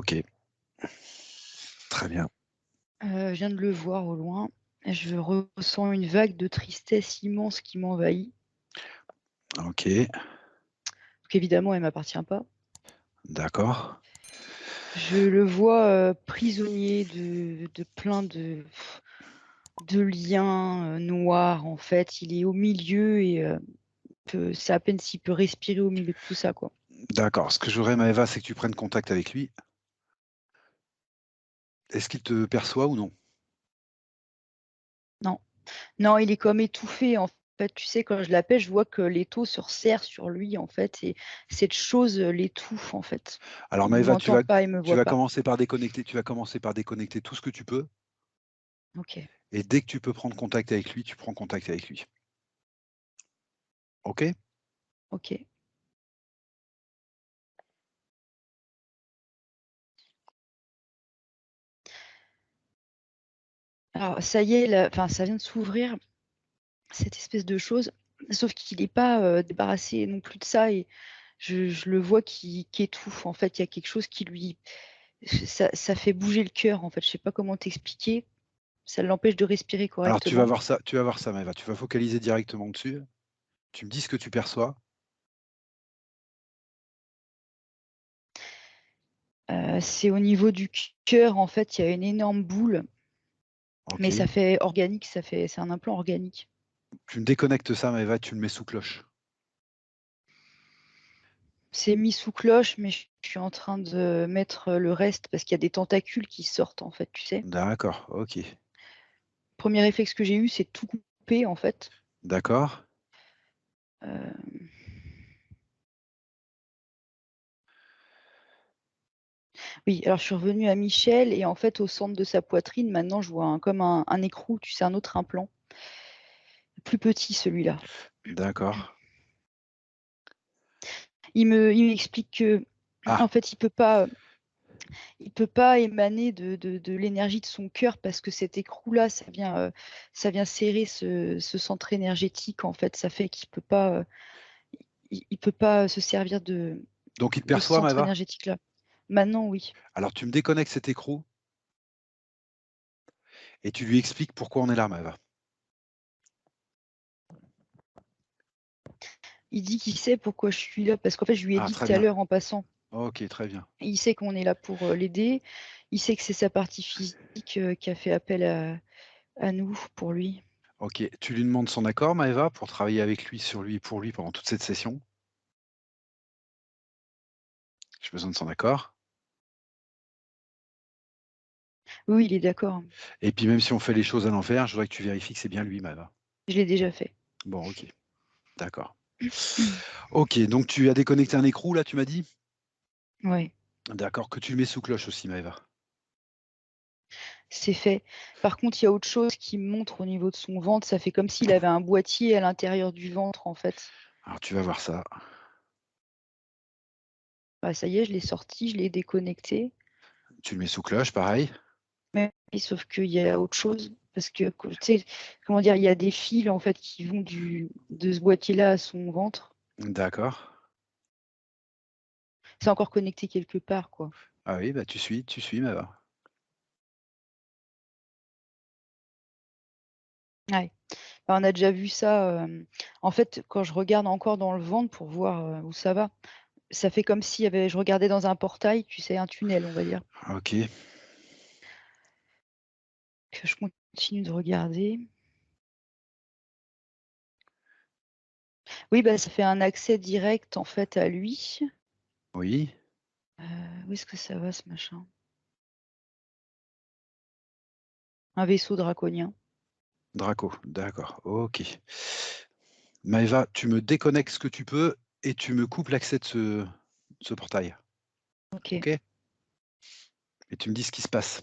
OK. Très bien. Je viens de le voir au loin. Je ressens une vague de tristesse immense qui m'envahit. OK, Donc évidemment, elle m'appartient pas. d'accord. Je le vois, prisonnier de plein de liens, noirs, en fait. Il est au milieu et c'est à peine s'il peut respirer au milieu de tout ça, quoi. D'accord. Ce que je voudrais, Maëva, c'est que tu prennes contact avec lui. Est-ce qu'il te perçoit ou non? Non, non, il est comme étouffé, en fait. Tu sais, quand je l'appelle, je vois que l'étau se resserre sur lui, en fait et cette chose, l'étouffe, en fait. Alors Il Maëva, m'entend pas, il me tu voit vas pas. commencer par déconnecter tout ce que tu peux OK, et dès que tu peux prendre contact avec lui, tu prends contact avec lui. OK? OK. Alors ça y est, là, enfin, ça vient de s'ouvrir, cette espèce de chose, sauf qu'il est pas, débarrassé non plus de ça et je le vois qui étouffe, en fait. Il y a quelque chose qui lui ça fait bouger le cœur, en fait. Je sais pas comment t'expliquer. Ça l'empêche de respirer Alors correctement. tu vas voir ça Maëva, tu vas focaliser directement dessus. Tu me dis ce que tu perçois. C'est au niveau du cœur, en fait, il y a une énorme boule, mais ça OK. fait organique, c'est un implant organique. Tu me déconnectes ça Maëva, tu le mets sous cloche. C'est mis sous cloche, mais je suis en train de mettre, le reste parce qu'il y a des tentacules qui sortent, en fait, tu sais? D'accord, OK. Premier réflexe que j'ai eu, c'est tout couper, en fait. D'accord. Heu, oui, alors je suis revenue à Michel et en fait, au centre de sa poitrine, maintenant, je vois comme un écrou, tu sais, un autre implant. Plus petit, celui-là. D'accord. Il m'explique que, Ah, en fait, il peut pas émaner de l'énergie de son cœur parce que cet écrou-là, ça vient serrer ce centre énergétique, en fait. Ça fait qu'il peut pas, il peut pas se servir donc il te de ce perçoit centre Maëva? énergétique-là. Maintenant, oui. Alors tu me déconnectes cet écrou et tu lui expliques pourquoi on est là Maëva. Il dit qu'il sait pourquoi je suis là parce qu'en fait, je lui ai Ah dit très tout à bien. l'heure en passant. OK, très bien. Il sait qu'on est là pour, l'aider. Il sait que c'est sa partie physique, qui a fait appel à nous, pour lui. OK. Tu lui demandes son accord Maëva pour travailler avec lui, sur lui, pour lui pendant toute cette session? J'ai besoin de son accord. Oui, il est d'accord. Et puis même si on fait les choses à l'envers, je voudrais que tu vérifies que c'est bien lui Maëva. Je l'ai déjà fait. Bon OK, d'accord. OK, donc tu as déconnecté un écrou là, tu m'as dit? Ouais, D'accord, que tu le mets sous cloche aussi Maëva. c'est fait. Par contre, il y a autre chose qui me montre au niveau de son ventre. Ça fait comme s'il avait un boîtier à l'intérieur du ventre, en fait. Alors tu vas voir ça. Bah, ça y est, je l'ai sorti, je l'ai déconnecté. Tu le mets sous cloche, pareil. Mais sauf qu'il y a autre chose parce que tu sais, comment dire? Il y a des fils, en fait, qui vont du de ce boîtier-là à son ventre. D'accord. C'est encore connecté quelque part, quoi. Ah oui, bah tu suis Maëva. Ouais. Bah, on a déjà vu ça, en fait, quand je regarde encore dans le ventre pour voir, où ça va, ça fait comme s'il y avait je regardais dans un portail, tu sais, un tunnel, on va dire. OK. Que je continue de regarder. Oui, bah, ça fait un accès direct, en fait, à lui. Oui. Où est-ce que ça va ce machin? Un vaisseau draconien. Draco, d'accord, OK. Maëva, tu me déconnectes ce que tu peux et tu me coupes l'accès de ce portail. OK. OK? Et tu me dis ce qui se passe.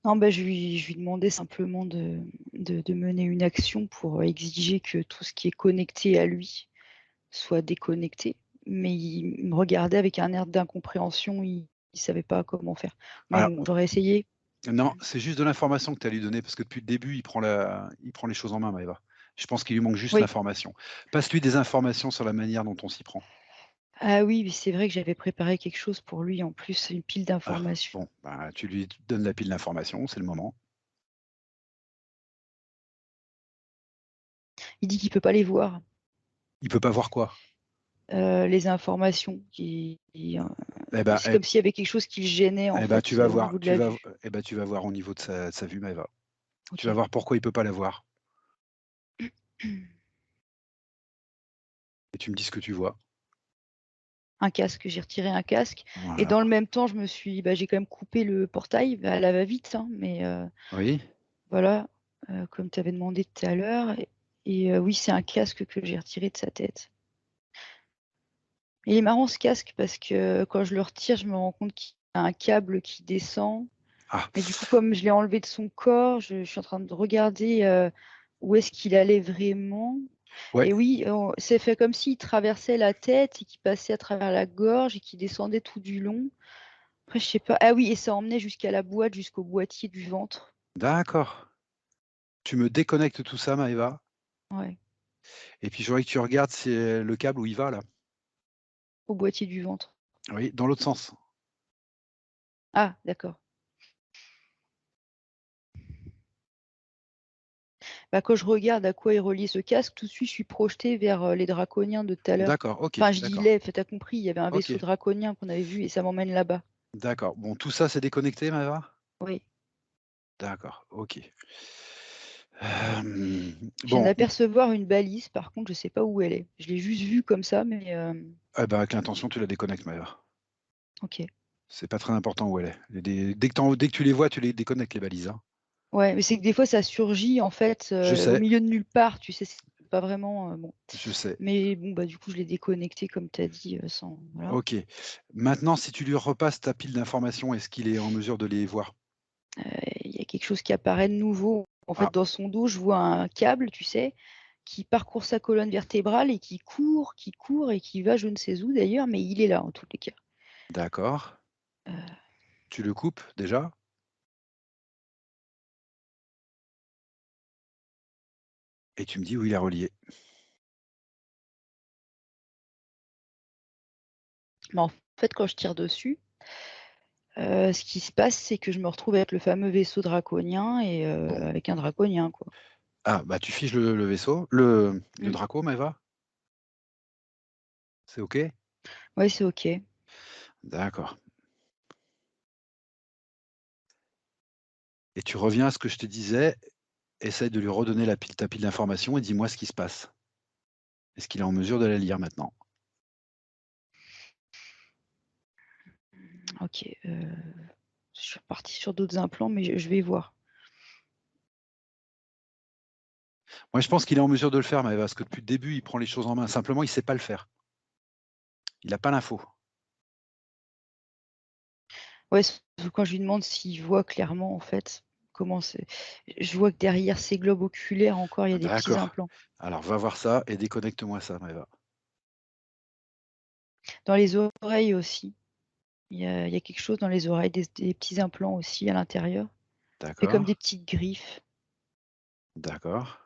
Non, bah, je lui demandais simplement de mener une action pour, exiger que tout ce qui est connecté à lui soit déconnecté. Mais il me regardait avec un air d'incompréhension, il savait pas comment faire. Mais Alors bon, j'aurais essayé. non, c'est juste de l'information que tu as lui donner parce que depuis le début, il prend les choses en main, Maëva. Je pense qu'il lui manque juste Oui. l'information. Passe-lui des informations sur la manière dont on s'y prend. Ah oui, mais c'est vrai que j'avais préparé quelque chose pour lui en plus, une pile Ah, d'informations. bon, bah, tu lui donnes la pile d'informations, c'est le moment. Il dit qu'il peut pas les voir, Il peut pas voir quoi? les informations Eh ben, c'est comme s'il y avait quelque chose qui le gênait en tu fait, vas au voir niveau de la vue. tu vas voir au niveau de sa vue, Maëva. Tu vas OK. voir pourquoi il peut pas la voir et tu me dis ce que tu vois. Un casque, j'ai retiré un casque et Voilà. dans le même temps, j'ai quand même coupé le portail, à la va-vite, hein, mais Oui? voilà, comme tu avais demandé tout à l'heure et oui, c'est un casque que j'ai retiré de sa tête. Il est marrant ce casque parce que quand je le retire, je me rends compte qu'il y a un câble qui descend. Ah, Mais du coup, comme je l'ai enlevé de son corps, je suis en train de regarder, où est-ce qu'il allait vraiment ouais, et oui, c'est fait comme s'il traversait la tête et qu'il passait à travers la gorge et qu'il descendait tout du long. Après, je sais pas, ah oui et ça emmenait jusqu'à la boîte, jusqu'au boîtier du ventre. d'accord. Tu me déconnectes tout ça, Maëva, Ouais, et puis je voudrais que tu regardes si, le câble où il va là. au boîtier du ventre. Oui, dans l'autre sens. Ah d'accord. Bah, quand je regarde à quoi est relié ce casque, tout de suite, je suis projetée vers, les draconiens de tout à l'heure. D'accord, OK, Enfin, je dis d'accord, «les», enfin, tu as compris, il y avait un vaisseau OK, draconien qu'on avait vu et ça m'emmène là-bas. d'accord. Bon, tout ça, c'est déconnecté, Maëva? Oui. D'accord, OK. Je viens Bon, d'apercevoir une balise, par contre, je sais pas où elle est. Je l'ai juste vue comme ça, mais avec l'intention, tu la déconnectes, Maëva. OK. C'est pas très important où elle est. Dès que tu les vois, tu les déconnectes les balises, hein. Ouais, mais c'est que des fois, ça surgit, en fait, Je au sais, milieu de nulle part, tu sais? C'est pas vraiment, bon. je sais. Mais bon, bah, du coup, je l'ai déconnecté comme tu as dit, sans voilà. OK. Maintenant, si tu lui repasses ta pile d'informations, est-ce qu'il est en mesure de les voir? Il y a quelque chose qui apparaît de nouveau. En fait, Ah, dans son dos, je vois un câble, tu sais, qui parcourt sa colonne vertébrale et qui court et qui va je ne sais où d'ailleurs, mais il est là en tous les cas. d'accord. Heu, Tu le coupes déjà? Et tu me dis où il est relié. mais en fait, quand je tire dessus, ce qui se passe, c'est que je me retrouve avec le fameux vaisseau draconien et Bon. avec un draconien, quoi. Ah, bah, tu fiches le vaisseau, le Mmh. Draco, Maëva? C'est OK? Ouais, c'est OK. D'accord. Et tu reviens à ce que je te disais, essaye de lui redonner ta pile d'informations et dis-moi ce qui se passe. Est-ce qu'il est en mesure de la lire maintenant? OK, je suis repartie sur d'autres implants, mais je vais voir. Moi, je pense qu'il est en mesure de le faire, Maëva, parce que depuis le début, il prend les choses en main. Simplement, il sait pas le faire. Il a pas l'info. Ouais, sauf que quand je lui demande s'il voit clairement, en fait, comment c'est je vois que derrière ses globes oculaires encore, il y a des petits D'accord. implants. Alors va voir ça et déconnecte-moi ça, Maëva. Dans les oreilles aussi, il y a quelque chose dans les oreilles, des petits implants aussi à l'intérieur. C'est comme D'accord, des petites griffes. d'accord.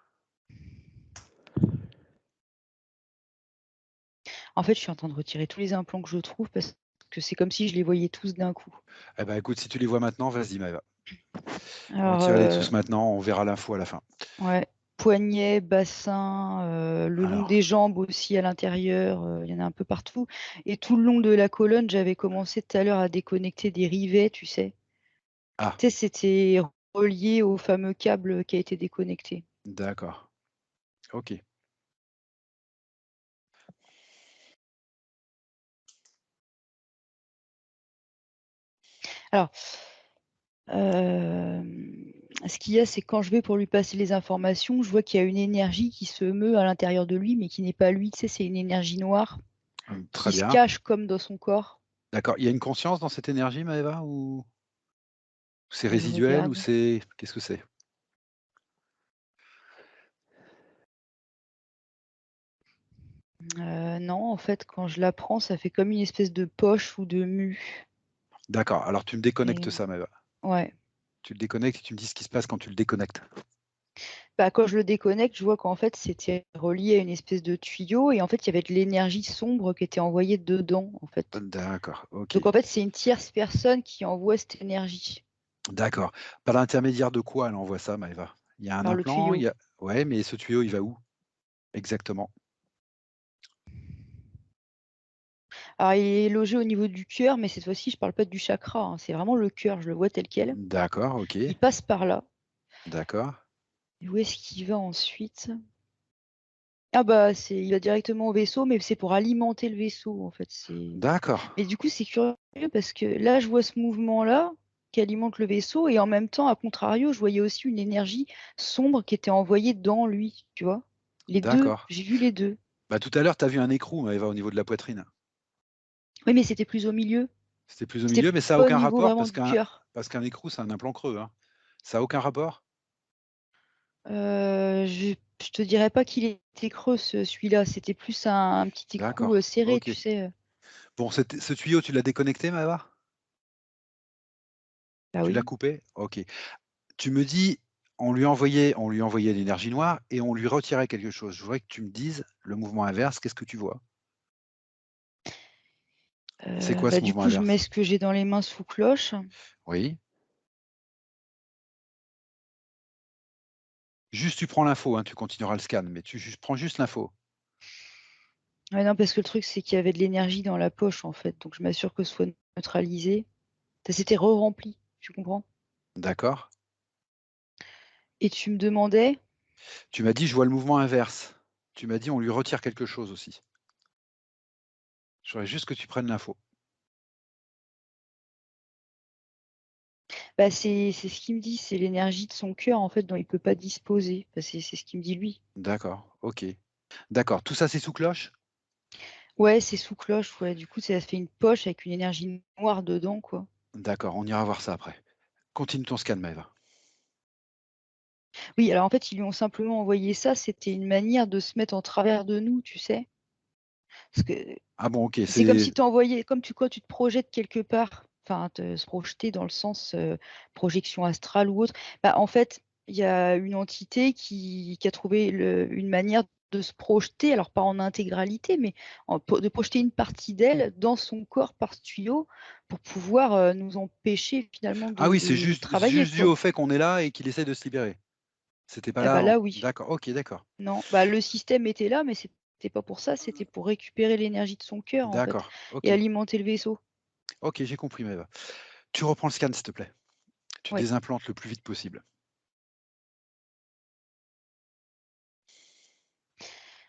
En fait, je suis en train de retirer tous les implants que je trouve parce que c'est comme si je les voyais tous d'un coup. Eh ben, écoute, si tu les vois maintenant, vas-y, Maëva. Alors, Retire-les tous maintenant, on verra l'info à la fin. ouais, poignet, bassin, le long Alors, des jambes aussi à l'intérieur, il y en a un peu partout et tout le long de la colonne, j'avais commencé tout à l'heure à déconnecter des rivets, tu sais? ah, Tu sais, c'était relié au fameux câble qui a été déconnecté. d'accord. OK. Alors, ce qu'il y a, c'est que quand je vais pour lui passer les informations, je vois qu'il y a une énergie qui se meut à l'intérieur de lui, mais qui n'est pas lui, tu sais, c'est une énergie noire Très qui se bien. cache comme dans son corps. D'accord. Il y a une conscience dans cette énergie, Maëva, ou c'est Je résiduel ou regarde. c'est qu'est-ce que c'est? Non, en fait, quand je la prends, ça fait comme une espèce de poche ou de mue D'accord, alors tu me et déconnectes ça, Maëva. ouais. Tu le déconnectes et tu me dis ce qui se passe quand tu le déconnectes. Bah, quand je le déconnecte, je vois qu'en fait, c'était relié à une espèce de tuyau et en fait, il y avait de l'énergie sombre qui était envoyée dedans, en fait. D'accord, OK. Donc en fait, c'est une tierce personne qui envoie cette énergie D'accord. Par l'intermédiaire de quoi elle envoie ça, Maëva? Il y a un par le implant, il tuyau. y a ouais, mais ce tuyau, il va où exactement? Alors il est logé au niveau du cœur, mais cette fois-ci, je parle pas du chakra, hein, c'est vraiment le cœur, je le vois tel quel. D'accord, OK. Il passe par là. D'accord. Et où est-ce qu'il va ensuite? Ah bah, il va directement au vaisseau, mais c'est pour alimenter le vaisseau, en fait, D'accord. mais du coup, c'est curieux parce que là, je vois ce mouvement-là qui alimente le vaisseau et en même temps, à contrario, je voyais aussi une énergie sombre qui était envoyée dans lui, tu vois? Les 2, D'accord. j'ai vu les 2. Bah, tout à l'heure, tu as vu un écrou, Maëva, au niveau de la poitrine. Oui, mais c'était plus au milieu. C'était plus au C'était milieu, mais ça a pas au aucun niveau rapport vraiment du cœur. parce qu'un écrou, c'est un implant creux, hein. Ça a aucun rapport? Je te dirais pas qu'il était creux celui-là, c'était plus un petit écrou, D'accord, serré, OK. tu sais? Bon, ce tuyau, tu l'as déconnecté, Maëva? Bah Tu l'as oui. coupé? OK. Tu me dis, on lui envoyait l'énergie noire et on lui retirait quelque chose. Je voudrais que tu me dises le mouvement inverse, qu'est-ce que tu vois? C'est quoi ce Bah, du mouvement coup, je mets inverse? ce que j'ai dans les mains sous cloche. Oui? Juste tu prends l'info, hein, tu continueras le scan, mais tu prends juste l'info. Ouais, non, parce que le truc, c'est qu'il y avait de l'énergie dans la poche, en fait, donc je m'assure que ce soit neutralisé. Ça s'était re-rempli, tu comprends? D'accord? Et tu me demandais? Tu m'as dit: «Je vois le mouvement inverse». Tu m'as dit: «On lui retire quelque chose aussi». Je voudrais juste que tu prennes l'info. Bah, c'est ce qu'il me dit, c'est l'énergie de son cœur, en fait, dont il peut pas disposer. Bah, c'est ce qu'il me dit lui. D'accord, OK. D'accord, tout ça c'est sous cloche? Ouais, c'est sous cloche, ouais, du coup, ça fait une poche avec une énergie noire dedans, quoi. D'accord, on ira voir ça après. Continue ton scan, Maëva. Oui, alors, en fait, ils lui ont simplement envoyé ça, c'était une manière de se mettre en travers de nous, tu sais? Parce que Ah bon, OK, c'est comme c'est si tu envoyais comme tu quand tu te projettes quelque part, enfin se projeter dans le sens, projection astrale ou autre. Bah, en fait, il y a une entité qui a trouvé une manière de se projeter, alors pas en intégralité, mais de projeter une partie d'elle dans son corps par ce tuyau pour pouvoir, nous empêcher finalement ah de oui, c'est de juste travailler, juste dû quoi. au fait qu'on est là et qu'il essaie de se libérer. C'était pas Ah bah, là en là, oui. d'accord, OK, d'accord. Non, bah, le système était là, mais c'était pas pour ça, c'était pour récupérer l'énergie de son cœur, en fait D'accord, et OK. alimenter le vaisseau. OK, j'ai compris, Maëva. Tu reprends le scan, s'il te plaît. Tu Oui. désimplantes le plus vite possible.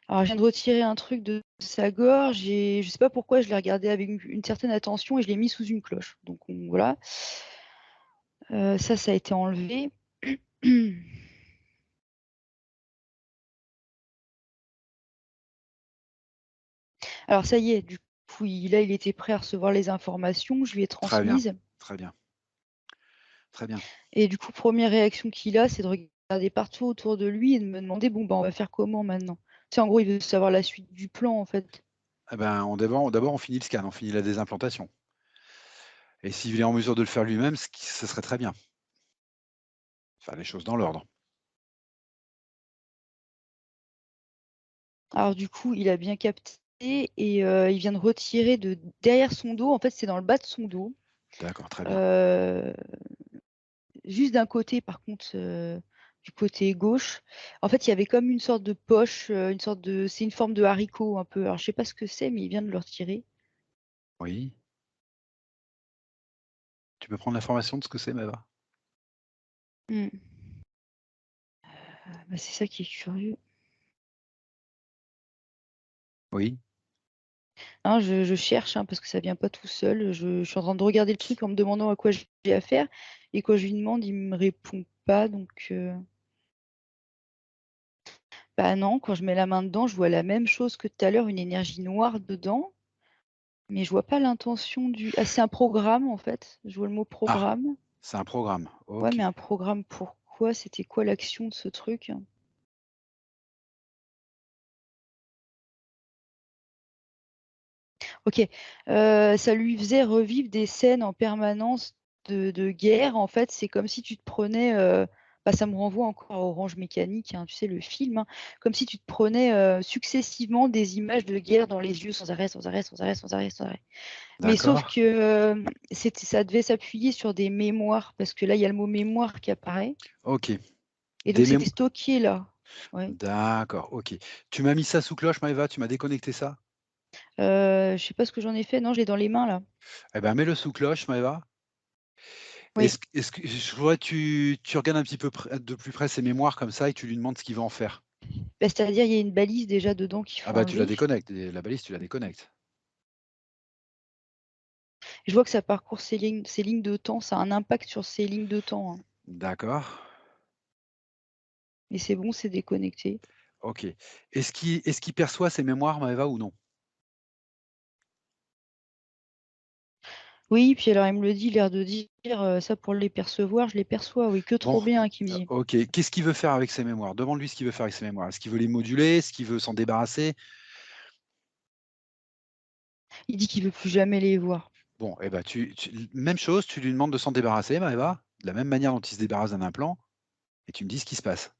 Alors, je viens de retirer un truc de sa gorge et je sais pas pourquoi je l'ai regardé avec une certaine attention et je l'ai mis sous une cloche. Donc voilà, ça a été enlevé. Alors ça y est, du coup, il était prêt à recevoir les informations, je lui ai Très bien, transmises très bien, très bien. et du coup, première réaction qu'il a, c'est de regarder partout autour de lui et de me demander: «Bon, bah, on va faire comment maintenant?» Tu sais, en gros, il veut savoir la suite du plan, en fait. Eh ben, d'abord, on finit le scan, on finit la désimplantation et s'il est en mesure de le faire lui-même, ce serait très bien. Faire les choses dans l'ordre. Alors du coup, il a bien capté et il vient de retirer de derrière son dos, en fait, c'est dans le bas de son dos. D'accord, très bien. Heu, Juste d'un côté par contre, du côté gauche, en fait, il y avait comme une sorte de poche, une sorte de c'est une forme de haricot un peu. Alors je sais pas ce que c'est, mais il vient de le retirer. Oui? Tu peux prendre l'information de ce que c'est, Maëva? Mmh. Bah, c'est ça qui est curieux. Oui? Hein, je cherche, hein, parce que ça vient pas tout seul. Je suis en train de regarder le truc en me demandant à quoi j'ai affaire et quand je lui demande, il me répond pas donc bah, non, quand je mets la main dedans, je vois la même chose que tout à l'heure, une énergie noire dedans. Mais je vois pas l'intention du c'est un programme en fait, je vois le mot Ah, programme. c'est un programme. Ouais, OK. mais un programme pourquoi? C'était quoi l'action de ce truc? OK, ça lui faisait revivre des scènes en permanence de guerre. En fait, c'est comme si tu te prenais, Bah, ça me renvoie encore à Orange Mécanique, hein, tu sais, le film, hein, comme si tu te prenais, successivement des images de guerre dans les yeux sans arrêt, sans arrêt, sans arrêt, sans arrêt, sans arrêt. Mais sauf D'accord. que, ça devait s'appuyer sur des mémoires, parce que là, il y a le mot mémoire qui apparaît OK. et donc Des c'était mém stocké là. Ouais. D'accord, OK. Tu m'as mis ça sous cloche, Maëva? Tu m'as déconnecté ça? Je sais pas ce que j'en ai fait, non, je l'ai dans les mains là. Eh ben, mets-le sous cloche, Maëva. Oui. Est-ce que je voudrais que tu regardes un petit peu de plus près ses mémoires comme ça et que tu lui demandes ce qu'il veut en faire? Bah, c'est-à-dire, il y a une balise déjà dedans qu'il Ah faut bah, tu la enlever. déconnectes et la balise, tu la déconnectes. Je vois que ça parcourt ces lignes de temps, ça a un impact sur ces lignes de temps, hein. D'accord, Mais c'est bon, c'est déconnecté. OK. Est-ce qu'il perçoit ses mémoires, Maëva, ou non? Oui, puis alors il me le dit, l'air de dire, ça pour les percevoir, je les perçois, oui, que Bon, trop bien qu'il me dit. OK. Qu'est-ce qu'il veut faire avec ses mémoires? Demande-lui ce qu'il veut faire avec ses mémoires. Est-ce qu'il veut les moduler? Est-ce qu'il veut s'en débarrasser? Il dit qu'il veut plus jamais les voir. Bon, eh ben, même chose, tu lui demandes de s'en débarrasser, Maëva, de la même manière dont il se débarrasse d'un implant et tu me dis ce qui se passe.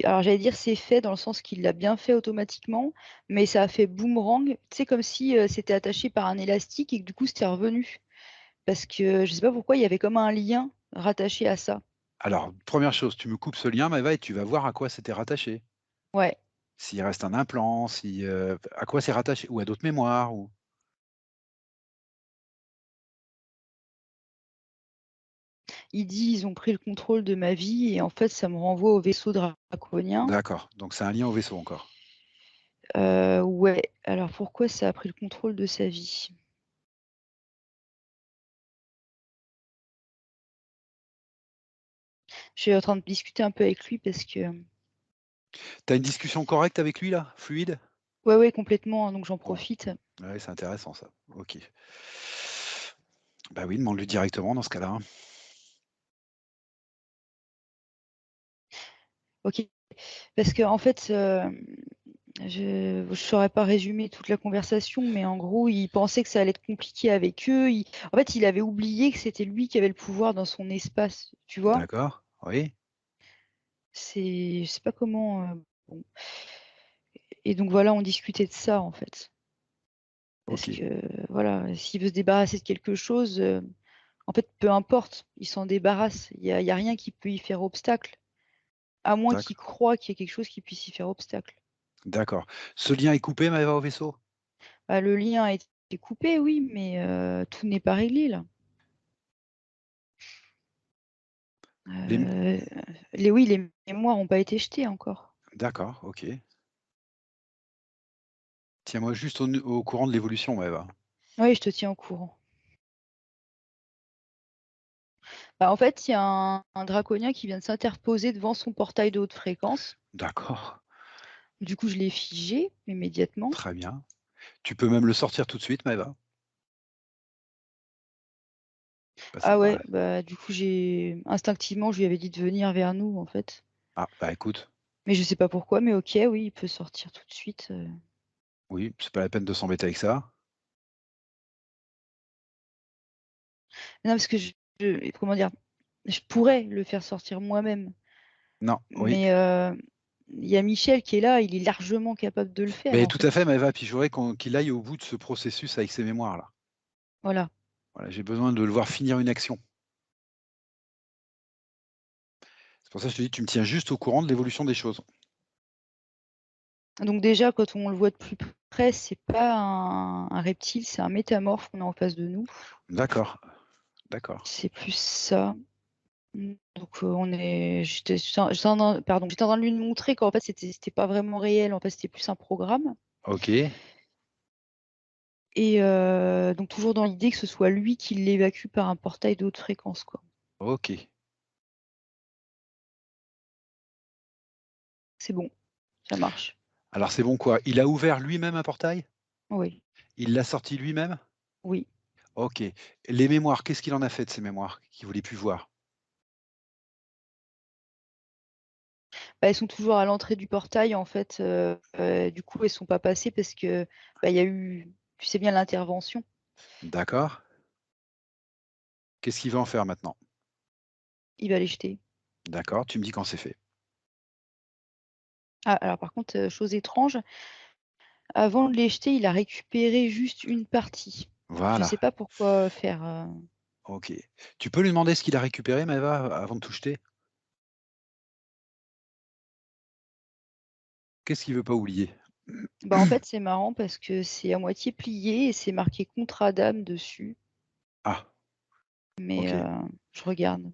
Alors j'allais dire c'est fait dans le sens qu'il l'a bien fait automatiquement, mais ça a fait boomerang, tu sais comme si, c'était attaché par un élastique et que du coup c'était revenu. Parce que je sais pas pourquoi il y avait comme un lien rattaché à ça. Alors, première chose, tu me coupes ce lien, Maëva, et tu vas voir à quoi c'était rattaché. Ouais. S'il reste un implant, à quoi c'est rattaché ou à d'autres mémoires ou Il dit: «Ils ont pris le contrôle de ma vie» et en fait ça me renvoie au vaisseau draconien. d'accord, donc c'est un lien au vaisseau encore. Ouais, alors pourquoi ça a pris le contrôle de sa vie? Je suis en train de discuter un peu avec lui parce que Tu as une discussion correcte avec lui là? Fluide? ouais, ouais, complètement, hein, donc j'en Bon, profite. ouais, c'est intéressant ça. OK. Bah oui, demande-lui directement dans ce cas-là, hein. OK, parce qu'en fait, je saurais pas résumer toute la conversation, mais en gros, il pensait que ça allait être compliqué avec eux. En fait, il avait oublié que c'était lui qui avait le pouvoir dans son espace, tu vois? D'accord, oui, Je sais pas comment, bon et donc voilà, on discutait de ça, en fait. Parce OK, que, voilà, s'il veut se débarrasser de quelque chose, en fait, peu importe, il s'en débarrasse. Il y a rien qui peut y faire obstacle, à moins d'acc qu'il croie qu'il y ait quelque chose qui puisse y faire obstacle. d'accord. Ce lien est coupé, Maëva, au vaisseau? Bah, le lien a été coupé, oui, mais tout n'est pas réglé, là. Les m Heu, les mémoires ont pas été jetées encore. D'accord, OK. Tiens-moi juste au courant de l'évolution, Maëva. Oui, je te tiens au courant. Bah, en fait, il y a un draconien qui vient de s'interposer devant son portail de haute fréquence. D'accord, Du coup, je l'ai figé immédiatement. très bien. Tu peux même le sortir tout de suite, Maëva. Bah, ça Ah me ouais, paraît bah, du coup, instinctivement, je lui avais dit de venir vers nous, en fait. ah, bah, écoute, Mais je sais pas pourquoi, mais OK, oui, il peut sortir tout de suite. oui, c'est pas la peine de s'embêter avec ça. Non, parce que comment dire? Je pourrais le faire sortir moi-même, Non, oui. mais il y a Michel qui est là, il est largement capable de le faire, Mais en tout à fait, fait. Maëva, puis je voudrais qu'il aille au bout de ce processus avec ses mémoires-là. Voilà. Voilà, j'ai besoin de le voir finir une action. C'est pour ça que je te dis, tu me tiens juste au courant de l'évolution des choses. Donc déjà, quand on le voit de plus près, c'est pas un reptile, c'est un métamorphe qu'on a en face de nous. D'accord, d'accord. C'est plus ça. Donc j'étais en train de lui montrer qu'en fait, c'était pas vraiment réel, en fait, c'était plus un programme OK, et donc toujours dans l'idée que ce soit lui qui l'évacue par un portail de haute fréquence, quoi. OK. C'est bon, ça marche. Alors c'est bon quoi? Il a ouvert lui-même un portail? Oui, Il l'a sorti lui-même? oui. OK. Les mémoires, qu'est-ce qu'il en a fait de ces mémoires qu'il voulait plus voir? Bah, elles sont toujours à l'entrée du portail, en fait, du coup, elles sont pas passées parce que, bah, il y a eu, tu sais bien, l'intervention. D'accord. Qu'est-ce qu'il va en faire maintenant? Il va les jeter. D'accord, tu me dis quand c'est fait. Ah, alors par contre, chose étrange, avant de les jeter, il a récupéré juste une partie. Je Voilà, sais pas pourquoi faire, OK. Tu peux lui demander ce qu'il a récupéré, Maëva, avant de tout jeter? Qu'est-ce qu'il veut pas oublier? bah, en fait, c'est marrant parce que c'est à moitié plié et c'est marqué «Contrat d'âme» dessus, Ah, mais OK. je regarde.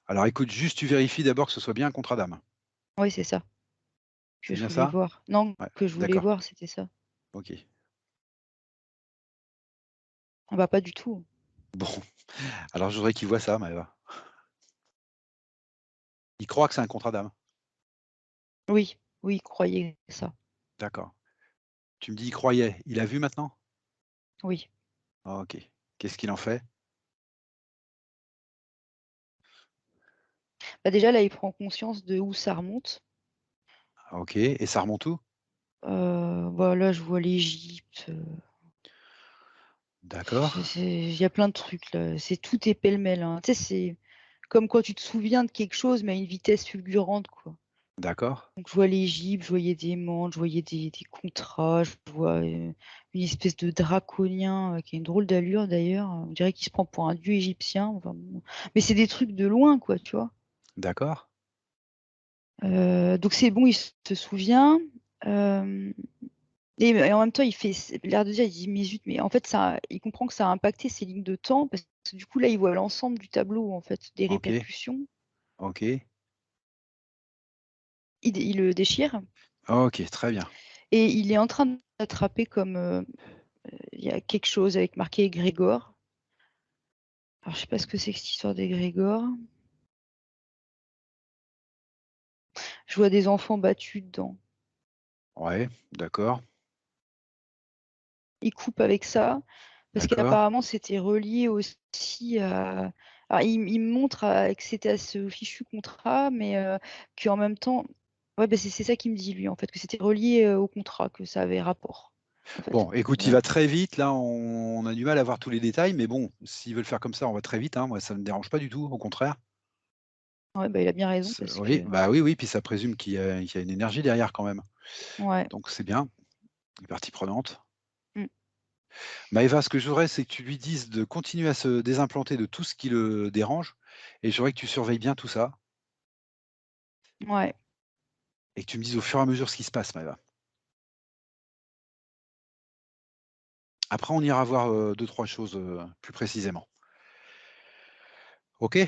Alors écoute, juste tu vérifies d'abord que ce soit bien un contrat d'âme. Oui, c'est ça que C'est je bien voulais ça? voir. Non, Ouais, que je voulais d'accord, voir, c'était ça. OK. Ah bah, pas du tout. Bon, alors je voudrais qu'il voit ça, Maëva. Il croit que c'est un contrat d'âme? Oui, oui, croyez ça. D'accord. Tu me dis: «Il croyait». Il a vu maintenant? Oui. Ah, OK. Qu'est-ce qu'il en fait? Bah, déjà là, il prend conscience de où ça remonte. Ah, OK, et ça remonte où? Bah, là, je vois l'Égypte, D'accord, il y a plein de trucs là, tout est pêle-mêle, hein. Tu sais, c'est comme quand tu te souviens de quelque chose, mais à une vitesse fulgurante, quoi. d'accord, Donc je vois l'Égypte, je voyais des mantes, je voyais des contrats, je vois, une espèce de draconien, qui a une drôle d'allure d'ailleurs, on dirait qu'il se prend pour un dieu égyptien, enfin bon. Mais c'est des trucs de loin, quoi, tu vois? d'accord. Donc c'est bon, il se souvient, hem et en même temps, il fait l'air de dire, il dit: «Mais zut!» mais en fait, ça il comprend que ça a impacté ses lignes de temps parce que du coup, là, il voit l'ensemble du tableau, en fait, des OK, répercussions. OK, Il le déchire OK, très bien. et il est en train d'attraper comme, il y a quelque chose avec marqué égrégore. Alors je sais pas ce que c'est que cette histoire d'égrégore. Je vois des enfants battus dedans. Ouais, d'accord, Il coupe avec ça parce d'accord. qu'apparemment c'était relié aussi à alors il me montre que c'était à ce fichu contrat, mais qu'en même temps ouais, bah, c'est ça qu'il me dit lui, en fait, que c'était relié, au contrat, que ça avait rapport, en fait. Bon, écoute, il Voilà. va très vite, là, on a du mal à voir tous les détails, mais bon, s'ils veulent faire comme ça, on va très vite, hein, moi ça ne me dérange pas du tout, au contraire. Ouais, bah, il a bien raison C'est parce oui, que bah, oui, oui, puis ça présume qu'il y a une énergie derrière quand même, ouais. donc c'est bien, les parties prenantes. Mmh. Maëva, ce que je voudrais, c'est que tu lui dises de continuer à se désimplanter de tout ce qui le dérange, et je voudrais que tu surveilles bien tout ça Ouais. et que tu me dises au fur et à mesure ce qui se passe, Maëva. Après, on ira voir, 2-3 choses, plus précisément. OK?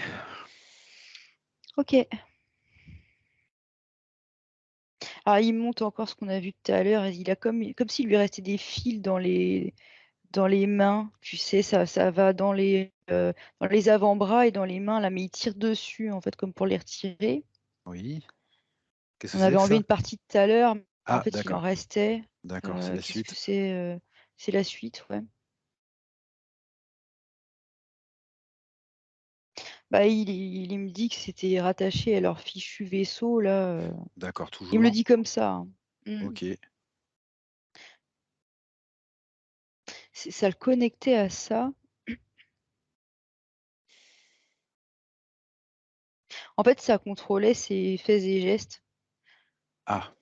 OK. Alors il monte encore ce qu'on a vu tout à l'heure, il a comme s'il lui restait des fils dans les mains, tu sais, ça va dans les avant-bras et dans les mains là, mais il tire dessus en fait comme pour les retirer. Oui. Qu'est-ce que On c'est avait que enlevé ça? une partie tout à l'heure, mais en Ah, fait il en d'accord, restait. d'accord, c'est la Qu'est-ce que suite. c'est? C'est la suite, ouais. Bah, il me dit que c'était rattaché à leur fichu vaisseau là, D'accord, il me le toujours. dit comme ça, hein. Mmh. OK. Ça le connectait à ça. En fait, ça contrôlait ses faits et gestes. Ah,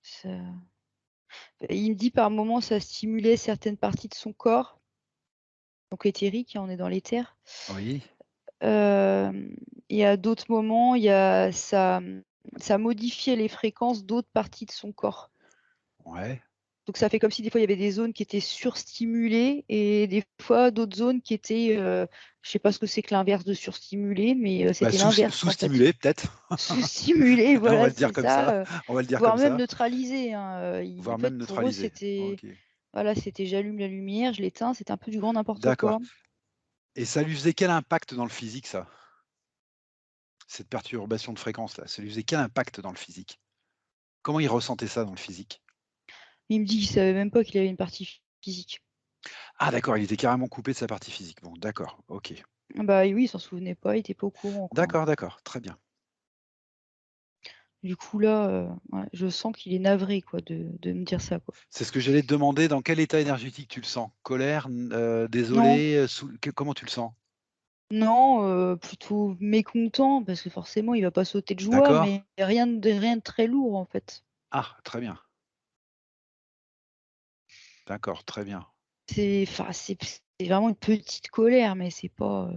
Ça il me dit par moments ça stimulait certaines parties de son corps, donc éthérique, hein, on est dans l'éther. oui, Hem et à d'autres moments, il y a ça modifiait les fréquences d'autres parties de son corps. ouais. Donc ça fait comme si des fois il y avait des zones qui étaient surstimulées et des fois d'autres zones qui étaient, je sais pas ce que c'est que l'inverse de surstimulé, mais Bah, c'était l'inverse en fait. sous-stimulé peut-être. Sous-stimulé, On va voilà, le dire c'est comme ça, ça, on va le dire voire comme même ça, neutralisé, hein, ils en voire fait, même pour eux, neutralisé. c'était OK. voilà, c'était j'allume la lumière, je l'éteins, c'était un peu du grand n'importe D'accord, quoi. et ça lui faisait quel impact dans le physique ça? Cette perturbation de fréquence là, ça lui faisait quel impact dans le physique? Comment il ressentait ça dans le physique? Il me dit qu'il savait même pas qu'il avait une partie physique. Ah d'accord, il était carrément coupé de sa partie physique. Bon d'accord, OK. Ah bah, oui, il s'en souvenait pas, il était pas au courant, quoi. D'accord, d'accord, très bien. Du coup là, ouais, je sens qu'il est navré quoi de me dire ça, quoi. C'est ce que j'allais te demander, dans quel état énergétique tu le sens? Colère, Non, désolé, sou que comment tu le sens? Non, plutôt mécontent parce que forcément il va pas sauter de joie, D'accord. mais rien de très lourd en fait. Ah, très bien. D'accord, très bien. C'est vraiment une petite colère, mais c'est pas,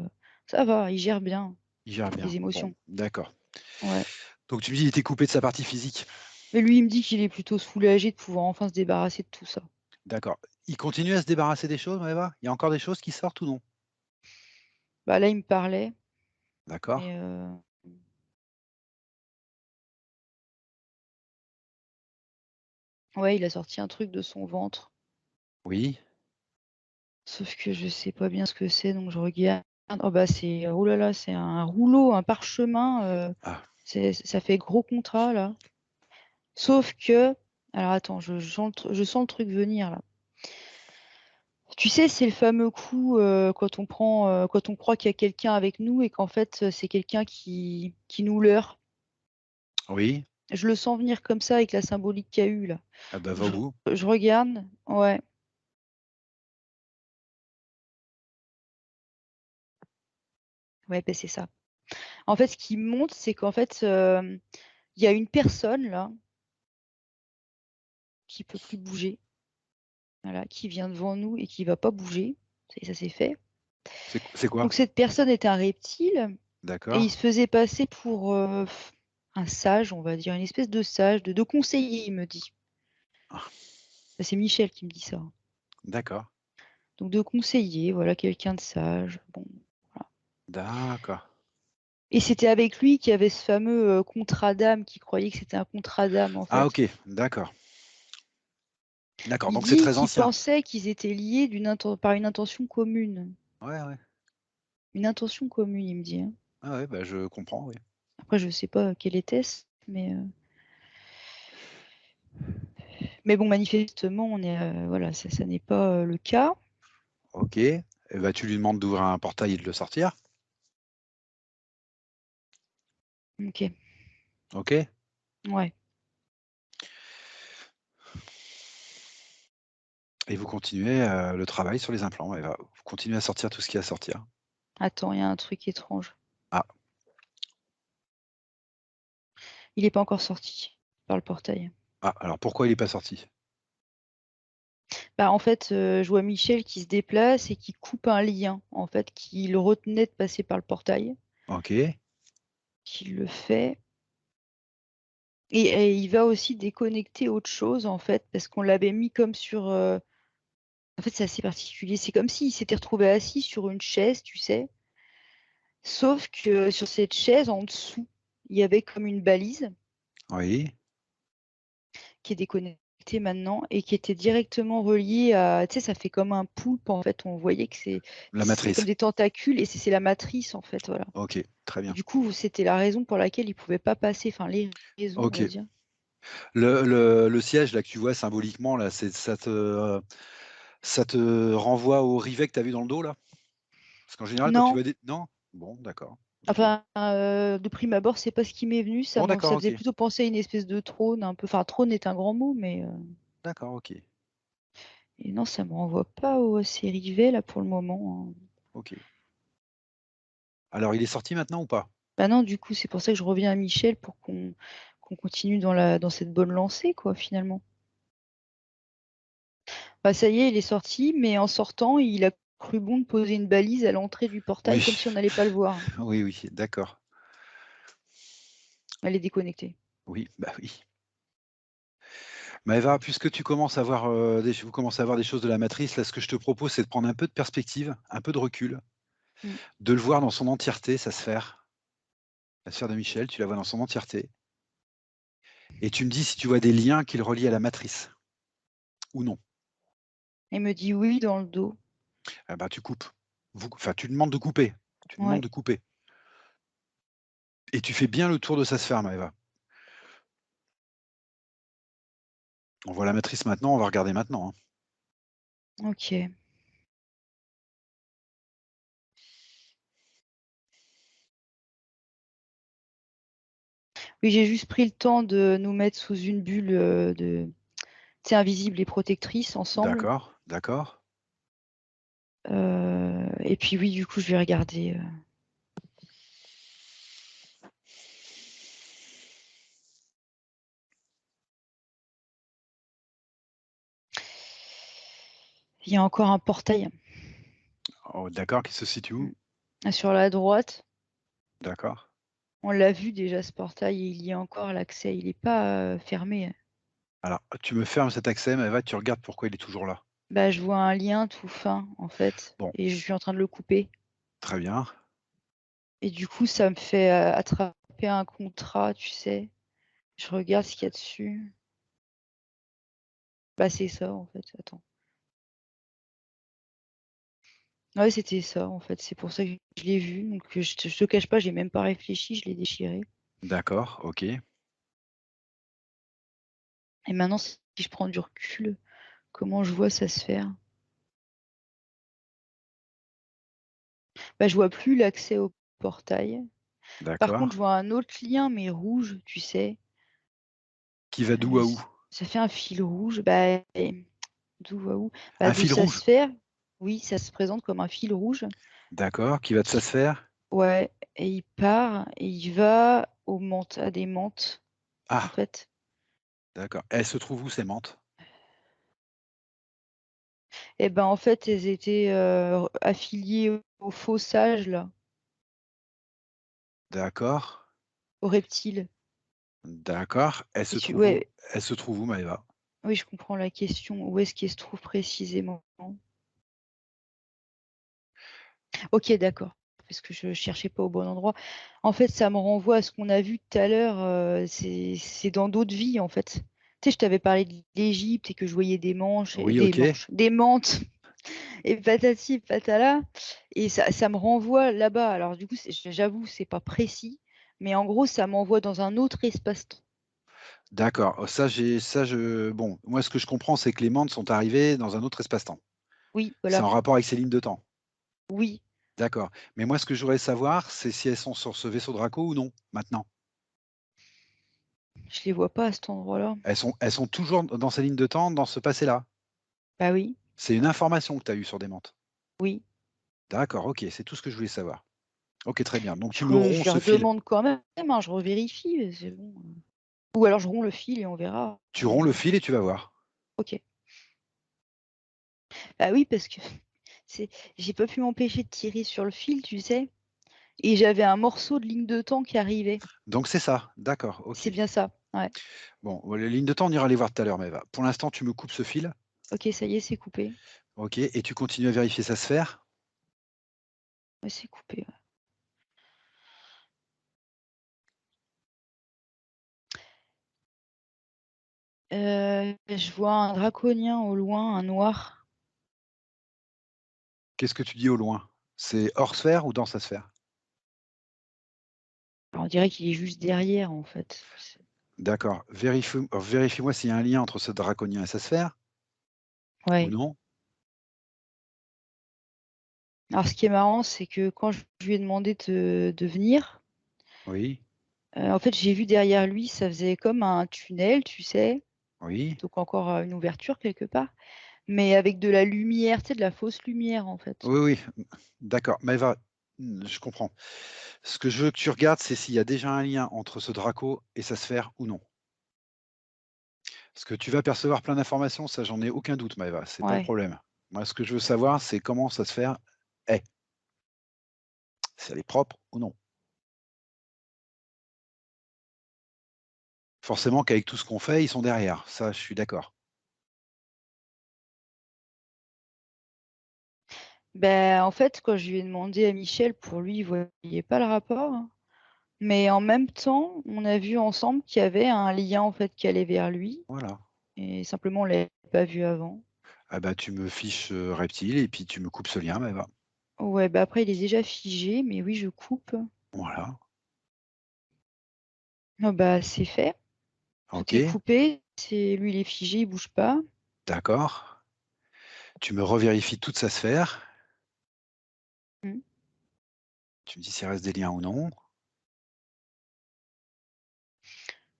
ça va, il gère bien Il gère bien. les Bon, émotions. d'accord. Ouais. Donc tu me dis, il était coupé de sa partie physique. Mais lui, il me dit qu'il est plutôt soulagé de pouvoir enfin se débarrasser de tout ça. D'accord. Il continue à se débarrasser des choses, Maëva? Il y a encore des choses qui sortent ou non? Bah, là, il me parlait, D'accord. mais ouais, il a sorti un truc de son ventre, Oui. sauf que je sais pas bien ce que c'est, donc je regarde. Oh bah, oh là là, c'est un rouleau, un parchemin, Ah, ça fait gros contrat là. Sauf que alors attends, je sens le truc venir là. Tu sais, c'est le fameux coup, quand on croit qu'il y a quelqu'un avec nous et qu'en fait, c'est quelqu'un qui nous leurre. oui. Je le sens venir comme ça avec la symbolique qu'il y a eu là. Ah bah, va au Je bout. je regarde, ouais. Ouais, bah, c'est ça. En fait, ce qui me montre, c'est qu'en fait, il y a une personne là, qui peut plus bouger, voilà, qui vient devant nous et qui va pas bouger. Ça c'est fait. C'est quoi? Donc cette personne était un reptile et il D'accord. se faisait passer pour, un sage, on va dire, une espèce de sage, de conseiller, il me dit. Ah, Bah, c'est Michel qui me dit ça, hein. d'accord. Donc de conseiller, voilà, quelqu'un de sage, bon, voilà. D'accord. Et c'était avec lui qu'il y avait ce fameux, contrat d'âme, qu'il croyait que c'était un contrat d'âme, en Ah, fait. OK, d'accord. D'accord, Il donc c'est dit très qu'il ancien. pensait qu'ils étaient liés par une intention commune. Ouais, ouais. Une intention commune, il me dit, hein. Ah ouais, bah, je comprends, oui. Après, je sais pas quelle était-ce, mais bon, manifestement, voilà, ça n'est pas, le cas. OK. Et bah, tu lui demandes d'ouvrir un portail et de le sortir. OK, OK? ouais. Et vous continuez, le travail sur les implants et vous continuez à sortir tout ce qu'il y a à sortir. Attends, il y a un truc étrange. Ah, Il est pas encore sorti par le portail. ah, alors pourquoi il est pas sorti? Bah, en fait, je vois Michel qui se déplace et qui coupe un lien, en fait, qui le retenait de passer par le portail, OK. qui le fait et il va aussi déconnecter autre chose, en fait, parce qu'on l'avait mis comme sur, en fait, c'est assez particulier. C'est comme s'il s'était retrouvé assis sur une chaise, tu sais? Sauf que sur cette chaise, en dessous, il y avait comme une balise Oui, qui est déconnectée maintenant et qui était directement reliée à, tu sais, ça fait comme un poulpe, en fait. On voyait que la c'est comme matrice. des tentacules et c'est la matrice, en fait, voilà. OK, très Et bien. du coup, c'était la raison pour laquelle il pouvait pas passer, enfin les raisons, on va OK. dire. Le siège là que tu vois symboliquement là, ça te renvoie au rivet que tu as vu dans le dos là? Parce qu'en général quand tu Non, vois des non? Bon d'accord, OK. enfin, de prime abord, c'est pas ce qui m'est venu. Bon Ça d'accord, faisait OK. plutôt penser à une espèce de trône un peu, enfin trône est un grand mot, mais D'accord, OK. et non, ça me renvoie pas au ces rivets là pour le moment, hein. OK. Alors il est sorti maintenant ou pas? Bah non, du coup, c'est pour ça que je reviens à Michel pour qu'on continue dans cette bonne lancée quoi, finalement. Bah ça y est, il est sorti, mais en sortant, il a cru bon de poser une balise à l'entrée du portail comme Oui, si on n'allait pas le voir. oui, oui, d'accord. Elle est déconnectée. Oui, bah oui. Maëva, puisque tu commences à voir, vous commencez à voir des choses de la matrice, là ce que je te propose c'est de prendre un peu de perspective, un peu de recul, Mmh. de le voir dans son entièreté, sa sphère. La sphère de Michel, tu la vois dans son entièreté et tu me dis si tu vois des liens qui le relient à la matrice ou non. Elle me dit: «Oui» dans le dos. Ah bah, tu coupes. Enfin, tu demandes de couper. Tu demandes Ouais. de couper et tu fais bien le tour de sa sphère, Maëva. On voit la matrice maintenant, on va regarder maintenant, hein. OK. Oui, j'ai juste pris le temps de nous mettre sous une bulle, tu sais, invisible et protectrice ensemble, D'accord, d'accord. Et puis oui, du coup, je vais regarder. Il y a encore un portail Oh, d'accord, qui se situe où? sur la droite. D'accord. On l'a vu déjà ce portail et il y a encore l'accès. Il n'est pas fermé. Alors, tu me fermes cet accès, Maëva, tu regardes pourquoi il est toujours là. Bah, je vois un lien tout fin en fait Bon, et je suis en train de le couper. très bien. Et du coup, ça me fait attraper un contrat, tu sais. Je regarde ce qu'il y a dessus. Bah, c'est ça en fait. Attends. Ouais, c'était ça en fait. C'est pour ça que je l'ai vu. Donc je te cache pas, j'ai même pas réfléchi, je l'ai déchiré. D'accord, ok. Et maintenant, si je prends du recul, comment je vois ça se faire? Bah, je vois plus l'accès au portail. Par contre, je D'accord. vois un autre lien, mais rouge, tu sais. Qui va d'où à où? Ça fait un fil rouge. Bah, d'où à où? Bah, Un de fil sa rouge. sphère. Oui, ça se présente comme un fil rouge. D'accord. Qui va de sa Qui... sphère? Ouais, et il part et il va aux menthes, à des menthes, en Ah, fait. d'accord. Elle se trouve où, ces menthes? Et ben en fait, elles étaient affiliées aux faux sages, là, D'accord. aux reptiles. D'accord. Et tu... Ouais, Elle se trouve où, Maëva? oui, je comprends la question. Où est-ce qu'elle se trouve précisément? Ok, d'accord. Parce que je cherchais pas au bon endroit. En fait, ça me renvoie à ce qu'on a vu tout à l'heure. C'est dans d'autres vies, en fait. Tu sais, je t'avais parlé de l'Égypte et que je voyais des manches, Oui, ok. des menthes et patati patala. Et ça me renvoie là-bas. Alors, du coup, j'avoue, c'est pas précis. Mais en gros, ça m'envoie dans un autre espace-temps. D'accord. Oh, bon, moi, ce que je comprends, c'est que les menthes sont arrivées dans un autre espace-temps. Oui, C'est voilà. en rapport avec ces lignes de temps. Oui. D'accord. Mais moi, ce que je voudrais savoir, c'est si elles sont sur ce vaisseau Draco ou non, maintenant. Je les vois pas à cet endroit-là. Elles sont toujours dans ces lignes de temps, dans ce passé-là. Bah oui. C'est une information que tu as eue sur des menthes. Oui. D'accord, ok, c'est tout ce que je voulais savoir. Ok, très bien. Donc tu me Je romps ce leur fil. demande quand même, hein, je revérifie. C'est bon. Ou alors je romps le fil et on verra. Tu romps le fil et tu vas voir. Ok. Bah oui, parce que c'est, j'ai pas pu m'empêcher de tirer sur le fil, tu sais. Et j'avais un morceau de ligne de temps qui arrivait. Donc c'est ça. D'accord, C'est ok. bien ça. Ouais. Bon, les lignes de temps, on ira les voir tout à l'heure, mais pour l'instant, tu me coupes ce fil. Ok, ça y est, c'est coupé. Ok, et tu continues à vérifier sa sphère. Ouais, c'est coupé. Ouais. Je vois un draconien au loin, un noir. Qu'est-ce que tu dis au loin? C'est hors sphère ou dans sa sphère? Alors, on dirait qu'il est juste derrière, en fait. D'accord. Vérifie-moi s'il y a un lien entre ce draconien et sa sphère, ou Ouais. non? Alors, ce qui est marrant, c'est que quand je lui ai demandé de venir, Oui, en fait, j'ai vu derrière lui, ça faisait comme un tunnel, tu sais. oui, Donc encore une ouverture quelque part. Mais avec de la lumière, tu sais, de la fausse lumière, en fait. oui, oui, d'accord. Maëva, je comprends. Ce que je veux que tu regardes, c'est s'il y a déjà un lien entre ce Draco et sa sphère ou non. Parce que tu vas percevoir plein d'informations, ça j'en ai aucun doute, Maëva, c'est pas le Ouais. problème. Moi, ce que je veux savoir, c'est comment sa sphère est. Si elle est propre ou non. Forcément qu'avec tout ce qu'on fait, ils sont derrière. Ça, je suis d'accord. Ben, en fait, quand je lui ai demandé à Michel, pour lui, il voyait pas le rapport, hein. Mais en même temps, on a vu ensemble qu'il y avait un lien, en fait, qui allait vers lui. Voilà. Et simplement, on l'avait pas vu avant. Ah bah, tu me fiches reptile et puis tu me coupes ce lien, Maëva. Ouais, bah après, il est déjà figé, mais oui, je coupe. Voilà. Ah bah, c'est fait. Tout est Ok, coupé. C'est lui, il est figé, il bouge pas. d'accord. Tu me revérifies toute sa sphère. Mm. Tu me dis s'il reste des liens ou non.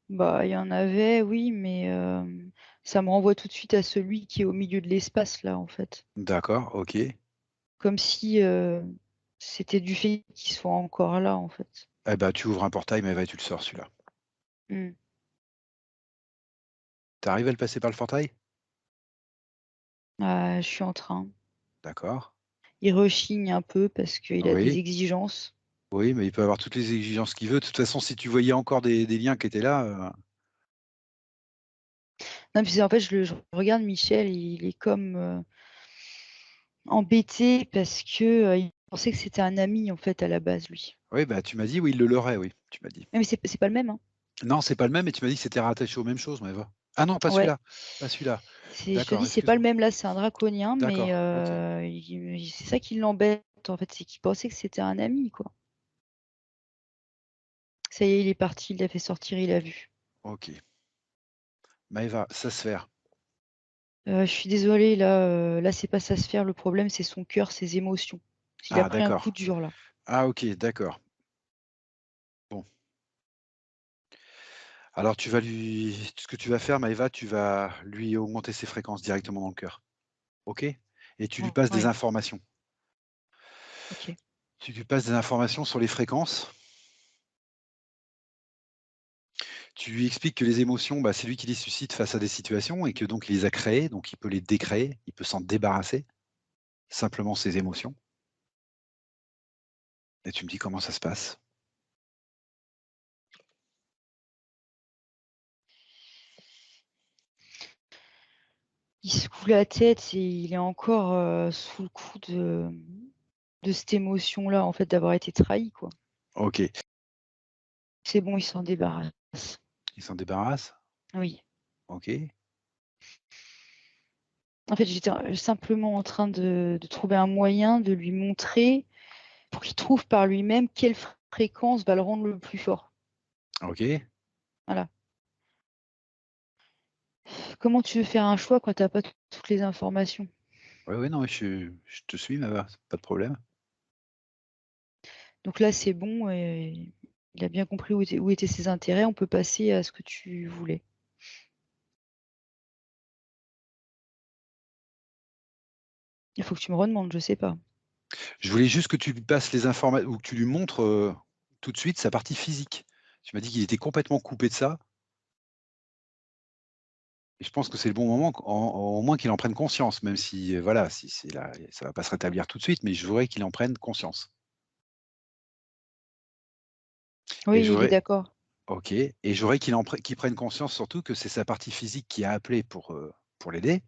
Bah, il y en avait, oui, mais ça me renvoie tout de suite à celui qui est au milieu de l'espace, là, en fait. D'accord, ok. comme si, c'était du fait qu'il soit encore là, en fait. Eh bah, tu ouvres un portail, Maëva, et tu le sors celui-là. Mmh. Tu arrives à le passer par le portail? Ah, je suis en train. D'accord. Il rechigne un peu parce qu'il a des Oui, exigences. oui, mais il peut avoir toutes les exigences qu'il veut. De toute façon, si tu voyais encore des liens qui étaient là, Non, puis c'est en fait, je regarde Michel, il est comme, embêté parce que, il pensait que c'était un ami, en fait, à la base, lui. oui, bah, tu m'as dit, oui, il le leurrait, oui, tu m'as dit. Mais c'est pas le même, hein. Non, c'est pas le même et tu m'as dit que c'était rattaché aux mêmes choses, Maëva. Ah non, pas Ouais, celui-là, pas celui-là. c'est je te D'accord, dis, c'est pas le excuse-moi. même, là, c'est un draconien, mais D'accord, OK, il c'est ça qui l'embête, en fait, c'est qu'il pensait que c'était un ami, quoi. Ça y est, il est parti, il l'a fait sortir, il a vu. OK. Maëva, sa sphère. Je suis désolée, là, c'est pas sa sphère, le problème, c'est son cœur, ses émotions. Il a Ah pris un coup d'accord. dur, là. Ah OK, d'accord. Bon. Alors tu vas lui ce que tu vas faire Maëva, tu vas lui augmenter ses fréquences directement dans le cœur. OK? Et tu lui passes des Ouais, informations. OK. Tu lui passes des informations sur les fréquences. Tu lui expliques que les émotions, bah, c'est lui qui les suscite face à des situations et que donc il les a créées, donc il peut les décréer, il peut s'en débarrasser, simplement ses émotions. Et tu me dis comment ça se passe? Il secoue la tête et il est encore, sous le coup de cette émotion-là, en fait, d'avoir été trahi, quoi. OK. C'est bon, il s'en débarrasse. Il s'en débarrasse? Oui. OK. En fait, j'étais, simplement en train de trouver un moyen de lui montrer, pour qu'il trouve par lui-même quelle fréquence va le rendre le plus fort. OK. Voilà. Comment tu veux faire un choix quand tu as pas toutes les informations? Ouais, ouais, non, mais je te suis Maëva, pas de problème. Donc là, c'est bon et il a bien compris où étaient ses intérêts. On peut passer à ce que tu voulais. Il faut que tu me redemandes, je sais pas. Je voulais juste que tu lui passes les informa ou que tu lui montres, tout de suite sa partie physique. Tu m'as dit qu'il était complètement coupé de ça et je pense que c'est le bon moment au moins qu'il en prenne conscience, même si, voilà, si c'est là ça va pas se rétablir tout de suite, mais je voudrais qu'il en prenne conscience et je Oui, il est voudrais d'accord. OK et je voudrais qu'il prenne conscience surtout que c'est sa partie physique qui a appelé pour l'aider.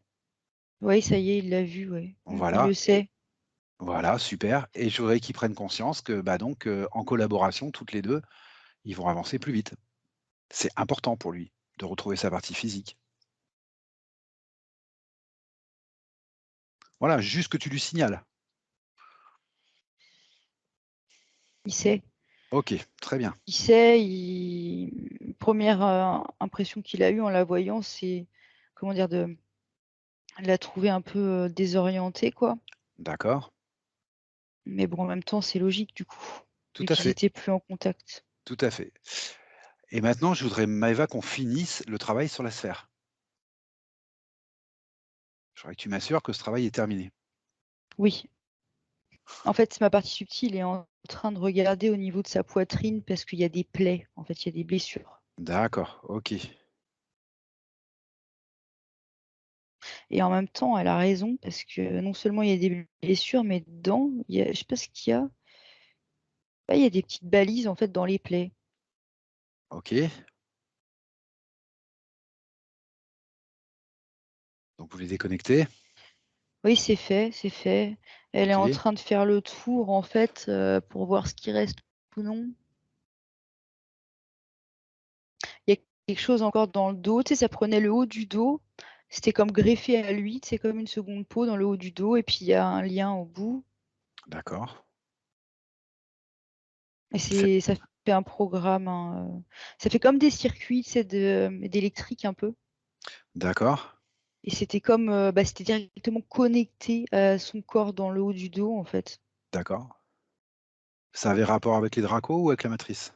Oui, ça y est, il l'a vu, ouais. Il Voilà le et sait. voilà, super et je voudrais qu'ils prennent conscience que, bah, donc, en collaboration toutes les 2, ils vont avancer plus vite. C'est important pour lui de retrouver sa partie physique. Voilà, juste que tu lui signales. Il sait. OK, très bien. Il sait, il 1re, impression qu'il a eue en la voyant, c'est, comment dire? De la trouver un peu, désorientée, quoi. D'accord, Mais bon, en même temps, c'est logique, du coup, tout vu à qu'ils fait, étaient plus en contact. tout à fait. Et maintenant, je voudrais, Maëva, qu'on finisse le travail sur la sphère. Je voudrais que tu m'assures que ce travail est terminé. Oui. En fait, ma partie subtile est en train de regarder au niveau de sa poitrine parce qu'il y a des plaies, en fait, il y a des blessures D'accord, OK. et en même temps, elle a raison parce que non seulement il y a des blessures, mais dedans, il y a je sais pas ce qu'il y a. Ouais, il y a des petites balises, en fait, dans les plaies. OK, donc vous les déconnectez. Oui, c'est fait, c'est fait. Elle est en OK, train de faire le tour, en fait, pour voir ce qui reste ou non. Il y a quelque chose encore dans le dos, tu sais, ça prenait le haut du dos, c'était comme greffé à lui, c'est comme une seconde peau dans le haut du dos et puis il y a un lien au bout d'accord. et C'est ça fait un programme, hein, ça fait comme des circuits, tu sais, d'électrique un peu d'accord, et c'était comme, c'était directement connecté à son corps dans le haut du dos, en fait, d'accord. Ça avait rapport avec les dracos ou avec la matrice?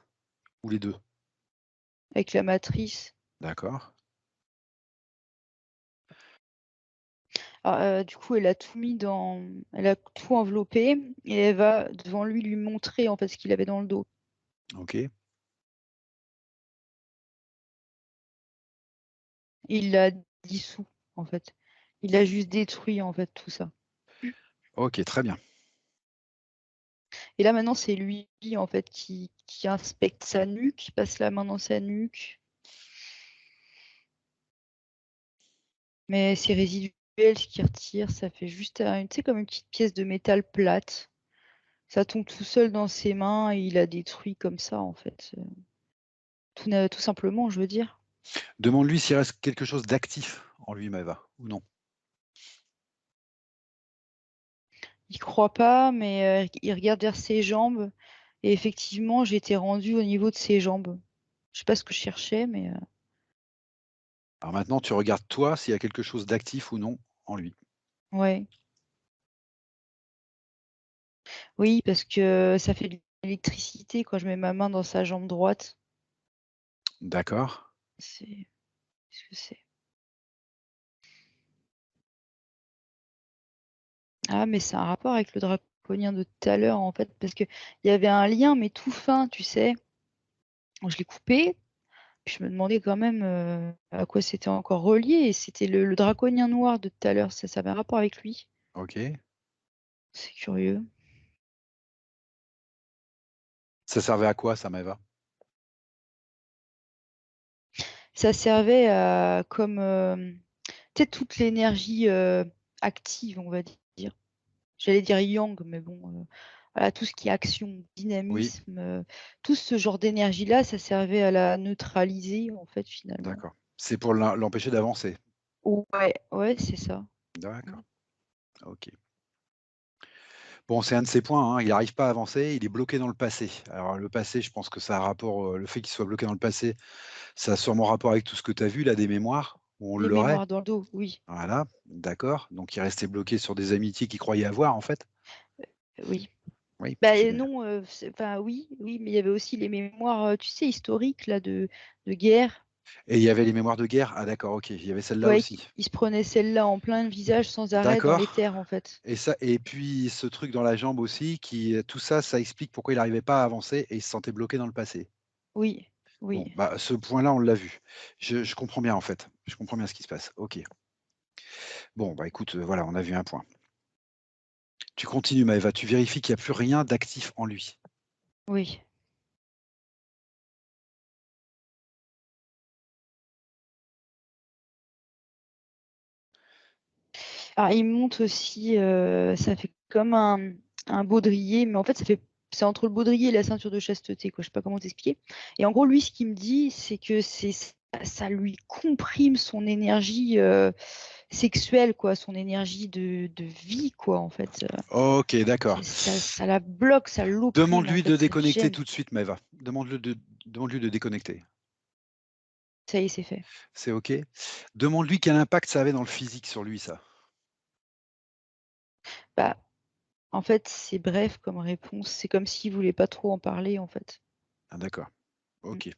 Ou les 2? avec la matrice. D'accord, Du coup, elle a tout mis elle a tout enveloppé et elle va devant lui montrer en fait ce qu'il avait dans le dos. OK. Il l'a dissous en fait. Il a juste détruit en fait tout ça. OK, très bien. Et là maintenant c'est lui en fait qui inspecte sa nuque, qui passe la main dans sa nuque. Mais c'est résiduel ce qu'il retire, ça fait juste tu sais, comme une petite pièce de métal plate. Ça tombe tout seul dans ses mains et il a détruit comme ça en fait. Tout simplement, je veux dire. Demande-lui s'il reste quelque chose d'actif en lui, Maëva, ou non? Il croit pas, mais il regarde vers ses jambes et effectivement, j'étais rendue au niveau de ses jambes. Je sais pas ce que je cherchais, mais Alors maintenant, tu regardes toi s'il y a quelque chose d'actif ou non en lui. ouais. Oui, parce que ça fait de l'électricité quand je mets ma main dans sa jambe droite. D'accord. C'est Qu'est-ce que c'est? Ah, mais c'est un rapport avec le draconien de tout à l'heure, en fait, parce qu'il y avait un lien, mais tout fin, tu sais. Je l'ai coupé, puis je me demandais quand même à quoi c'était encore relié, et c'était le draconien noir de tout à l'heure, ça avait un rapport avec lui. OK. C'est curieux. Ça servait à quoi ça, Maëva? Ça servait à comme, tu sais, toute l'énergie active, on va dire. J'allais dire yang, mais bon, voilà, tout ce qui est action, Oui, dynamisme, tout ce genre d'énergie-là, ça servait à la neutraliser, en fait, finalement. d'accord. C'est pour l'empêcher d'avancer? Ouais, ouais, c'est ça. Mmh. D'accord, OK. Bon, c'est un de ses points, hein, il n'arrive pas à avancer, il est bloqué dans le passé. Alors le passé, je pense que ça a rapport, le fait qu'il soit bloqué dans le passé, ça a sûrement rapport avec tout ce que tu as vu là, des mémoires, où on Les l'aurait. mémoires dans le dos, oui, Voilà, d'accord, donc il restait bloqué sur des amitiés qu'il croyait avoir, en fait? oui. Oui, Bah, c'est non, enfin, oui, oui, mais il y avait aussi les mémoires, tu sais, historiques, là, de guerre. et il y avait les mémoires de guerre? Ah d'accord, OK, il y avait celle-là Ouais, aussi. il se prenait celle-là en plein visage sans arrêt dans les D'accord. terres, en fait. Et ça et puis ce truc dans la jambe aussi qui, tout ça, ça explique pourquoi il n'arrivait pas à avancer et il se sentait bloqué dans le passé. Oui, Bon, oui. bah, ce point-là, on l'a vu. Je comprends bien, en fait. Je comprends bien ce qui se passe. OK. Bon, bah, écoute, voilà, on a vu un point. Tu continues, Maëva, tu vérifies qu'il y a plus rien d'actif en lui. Oui. Alors, il monte aussi, ça fait comme un baudrier, mais en fait, c'est entre le baudrier et la ceinture de chasteté, quoi. Je sais pas comment t'expliquer. Et en gros, lui, ce qu'il me dit, c'est que ça lui comprime son énergie sexuelle, quoi, son énergie de vie, quoi, en fait. OK, d'accord. Ça la bloque, ça l'opprime, en Demande-lui fait, de ça le déconnecter gêne. tout de suite, Maëva. Demande-lui de déconnecter. Ça y est, c'est fait. C'est OK? Demande-lui quel impact ça avait dans le physique sur lui, ça. Bah, en fait, c'est bref comme réponse. C'est comme s'il voulait pas trop en parler, en fait. Ah d'accord. Mm. OK.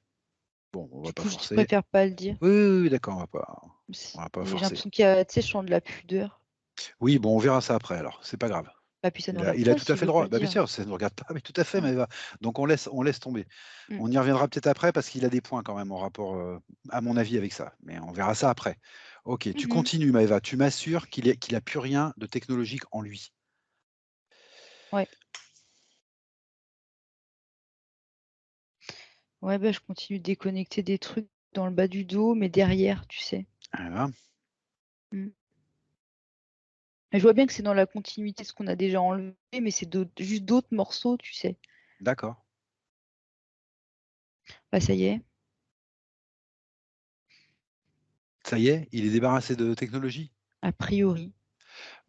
Bon, on va Du pas coup, je forcer. préfère pas le dire. Oui, oui, oui, d'accord, on va pas J'ai forcer. l'impression qu'il y a, tu sais, je sens de la pudeur. Oui, bon, on verra ça après alors, c'est pas grave. Bah, puis ça ne regarde Il a pas tout à s'il fait veut le pas droit. le Bah, bien dire. sûr, ça ne nous regarde pas, mais tout à fait, Hein. Maëva. Donc on laisse tomber. Mm. On y reviendra peut-être après parce qu'il a des points quand même en rapport, à mon avis avec ça, mais on verra ça après. OK, tu Mhm. continues Maëva, tu m'assures qu'il a plus rien de technologique en lui. Ouais. Ouais, bah, je continue de déconnecter des trucs dans le bas du dos, mais derrière, tu sais. Voilà, Mm. Et je vois bien que c'est dans la continuité de ce qu'on a déjà enlevé, mais c'est juste d'autres morceaux, tu sais. d'accord. Bah, ça y est, Ça y est, il est débarrassé de technologie? a priori.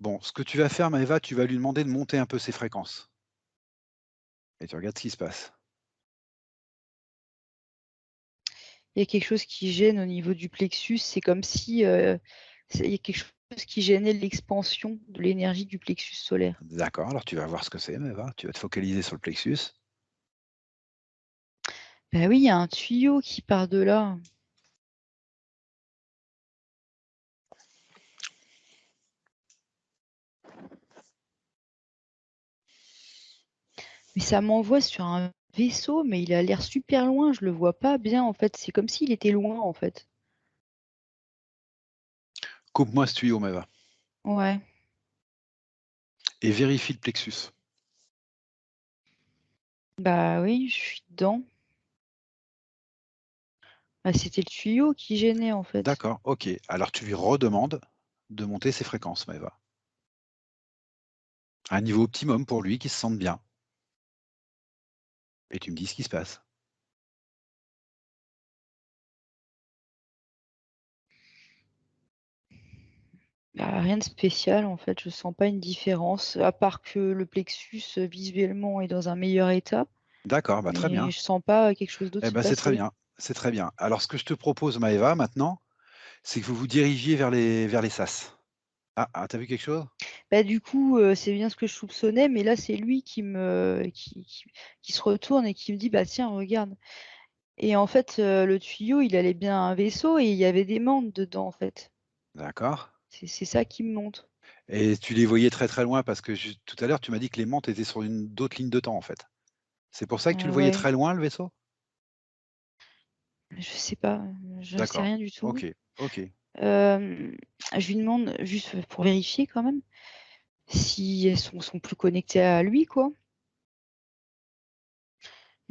Bon, ce que tu vas faire Maëva, tu vas lui demander de monter un peu ses fréquences et tu regardes ce qui se passe. Il y a quelque chose qui gêne au niveau du plexus. C'est comme si il y a quelque chose qui gênait l'expansion de l'énergie du plexus solaire. D'accord, alors tu vas voir ce que c'est Maëva, tu vas te focaliser sur le plexus. Bah oui, il y a un tuyau qui part de là. Mais ça m'envoie sur un vaisseau, mais il a l'air super loin, je le vois pas bien, en fait. C'est comme s'il était loin, en fait. Coupe-moi ce tuyau, Maëva, Ouais. et vérifie le plexus. Bah oui, je suis dedans. Bah, c'était le tuyau qui gênait, en fait. D'accord, OK. Alors tu lui redemandes de monter ses fréquences, Maëva, à un niveau optimum pour lui, qu'il se sente bien, et tu me dis ce qui se passe. Bah, rien de spécial, en fait, je sens pas une différence, à part que le plexus, visuellement est dans un meilleur état, D'accord, bah, très mais bien. je sens pas quelque chose d'autre Eh se ben, c'est très passer. bien, c'est très bien. Alors ce que je te propose, Maëva, maintenant, c'est que vous vous dirigiez vers les sas. Tu vu quelque chose? Bah, du coup, c'est bien ce que je soupçonnais, mais là, c'est lui qui se retourne et qui me dit: «Bah, tiens, regarde». Et en fait, le tuyau, il allait bien à un vaisseau et il y avait des membres dedans, en fait. D'accord, C'est ça qui me montre. et tu les voyais très, très loin parce que jus tout à l'heure, tu m'as dit que les mantes étaient sur une d'autres lignes de temps, en fait. C'est pour ça que tu le voyais Ouais, très loin, le vaisseau? je sais pas, j'en sais D'accord. rien du tout. OK, OK. Hem, je lui demande juste pour vérifier quand même, si elles sont plus connectées à lui, quoi.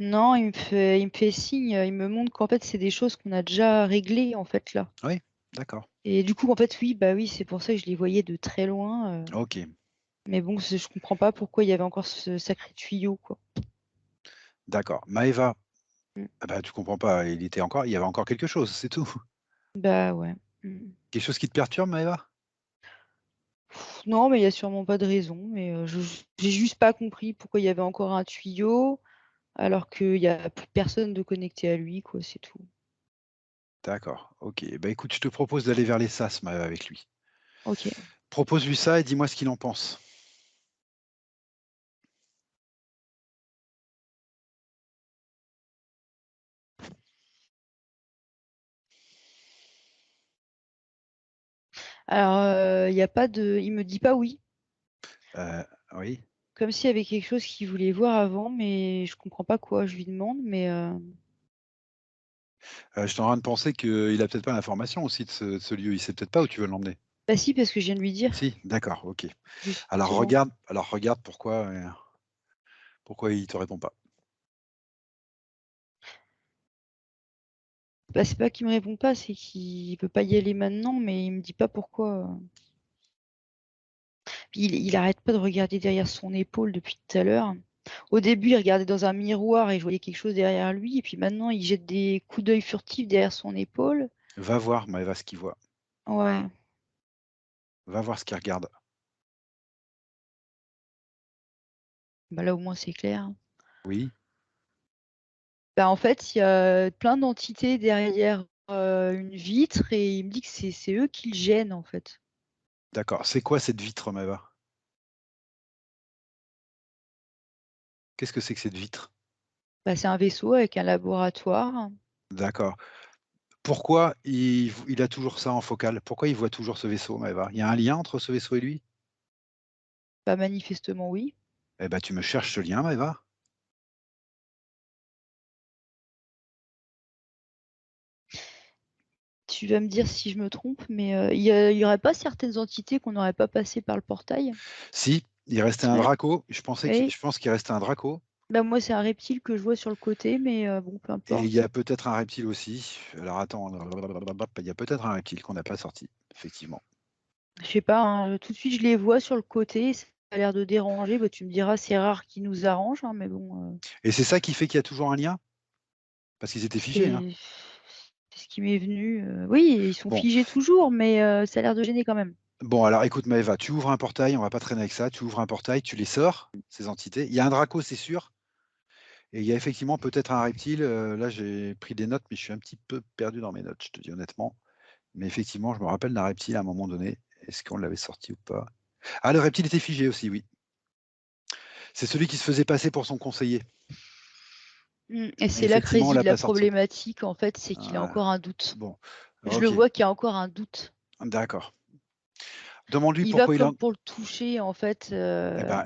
Non, il me fait signe, il me montre qu'en fait, c'est des choses qu'on a déjà réglées, en fait, là. Oui, d'accord. Et du coup, en fait, oui, bah, oui, c'est pour ça que je les voyais de très loin, OK, mais bon, je comprends pas pourquoi il y avait encore ce sacré tuyau, quoi. d'accord. Maëva, Mmh. ah bah, tu comprends pas, il y avait encore quelque chose, c'est tout. Bah, ouais. Mmh. Quelque chose qui te perturbe, Maëva? Non, mais il y a sûrement pas de raison, mais j'ai juste pas compris pourquoi il y avait encore un tuyau, alors qu'il y a plus personne de connecté à lui, quoi, c'est tout. D'accord, OK. Bah, écoute, je te propose d'aller vers les sas, Maëva, avec lui. OK. Propose-lui ça et dis-moi ce qu'il en pense. Alors, il y a pas de il me dit pas oui, Oui? comme s'il y avait quelque chose qu'il voulait voir avant, mais je comprends pas quoi. Je lui demande, mais Je suis en train de penser qu'il a peut-être pas l'information aussi de ce lieu. Il sait peut-être pas où tu veux l'emmener? bah, si, parce que je viens de lui dire, Si? D'accord, OK. Alors justement. regarde pourquoi il te répond pas. Bah, c'est pas qu'il me répond pas, c'est qu'il veut pas y aller maintenant, mais il me dit pas pourquoi, Puis il arrête pas de regarder derrière son épaule depuis tout à l'heure. Au début, il regardait dans un miroir et je voyais quelque chose derrière lui et puis maintenant, il jette des coups d'œil furtifs derrière son épaule. Va voir, Maëva, ce qu'il voit. Ouais, Va voir ce qu'il regarde. bah, là, au moins, c'est clair. Oui? Bah, en fait, il y a plein d'entités derrière, une vitre et il me dit que c'est eux qui le gênent, en fait. D'accord. C'est quoi cette vitre, Maëva? Qu'est-ce que c'est que cette vitre? Bah, c'est un vaisseau avec un laboratoire. D'accord. Pourquoi il a toujours ça en focale? Pourquoi il voit toujours ce vaisseau, Maëva? Il y a un lien entre ce vaisseau et lui? Bah, manifestement, oui. Eh ben, tu me cherches ce lien, Maëva. Tu vas me dire si je me trompe, mais, il y aurait pas certaines entités qu'on n'aurait pas passées par le portail? Si, il restait un Ouais. Draco. Oui. Je pense qu'il restait un Draco, Bah, moi, c'est un reptile que je vois sur le côté, mais, bon, peu et il y importe. a peut-être un reptile aussi. Alors attends, il y a peut-être un reptile qu'on n'a pas sorti, effectivement. Je sais pas, hein, tout de suite, je les vois sur le côté, ça a l'air de déranger. Bah, tu me diras, c'est rare qu'ils nous arrangent, hein, mais bon, Et c'est ça qui fait qu'il y a toujours un lien? Parce qu'ils étaient figés, hein. c'est c'est ce qui m'est venu, oui, ils sont Bon, figés toujours, mais, ça a l'air de gêner quand même. bon, alors écoute Maëva, tu ouvres un portail, on va pas traîner avec ça, tu ouvres un portail, tu les sors, ces entités. Il y a un Draco, c'est sûr, et il y a effectivement peut-être un reptile, là j'ai pris des notes, mais je suis un petit peu perdu dans mes notes, je te dis honnêtement. Mais effectivement, je me rappelle d'un reptile à un moment donné. Est-ce qu'on l'avait sorti ou pas? Ah, le reptile était figé aussi, oui. C'est celui qui se faisait passer pour son conseiller. Et Mais c'est là que effectivement, on réside l'a la pas sorti. problématique, en fait, c'est qu'il a Voilà. encore un doute. Bon, Je le OK, vois qu'il y a encore un doute. d'accord. Demande-lui Il va pourquoi il comme en pour le toucher, en fait, eh ben,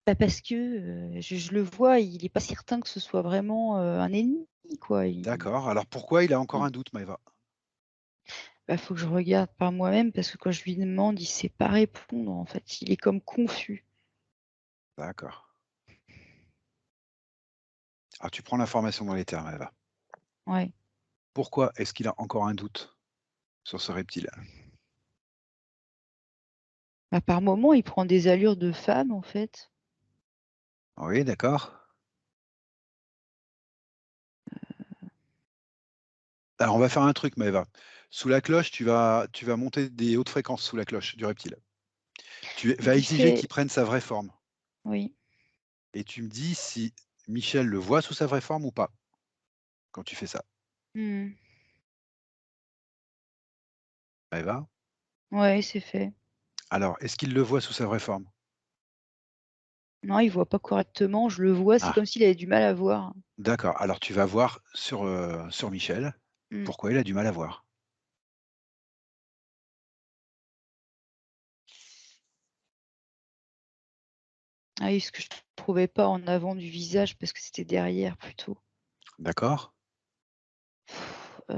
bah, Bah, parce que, je le vois, il est pas certain que ce soit vraiment, un ennemi, quoi. D'accord. Alors pourquoi il a encore Mmh, un doute, Maëva? bah, faut que je regarde par moi-même parce que quand je lui demande, il sait pas répondre, en fait. Il est comme confus. D'accord. Alors tu prends l'information dans les termes, Maëva. Ouais. Pourquoi est-ce qu'il a encore un doute sur ce reptile? Bah, par moment, il prend des allures de femme, en fait. Oui, d'accord. Alors on va faire un truc, Maëva. Sous la cloche, tu vas monter des hautes fréquences sous la cloche du reptile. Tu vas Donc il exiger fait qu'il prenne sa vraie forme oui. et tu me dis si Michel le voit sous sa vraie forme ou pas, quand tu fais ça. Mmh. Maëva? Ouais, c'est fait. Alors, est-ce qu'il le voit sous sa vraie forme? Non, il voit pas correctement, je le vois, c'est Ah, comme s'il avait du mal à voir. d'accord. Alors tu vas voir sur Michel, Mmh. pourquoi il a du mal à voir. Ah oui, ce que je trouvais pas en avant du visage parce que c'était derrière plutôt. D'accord? Heu,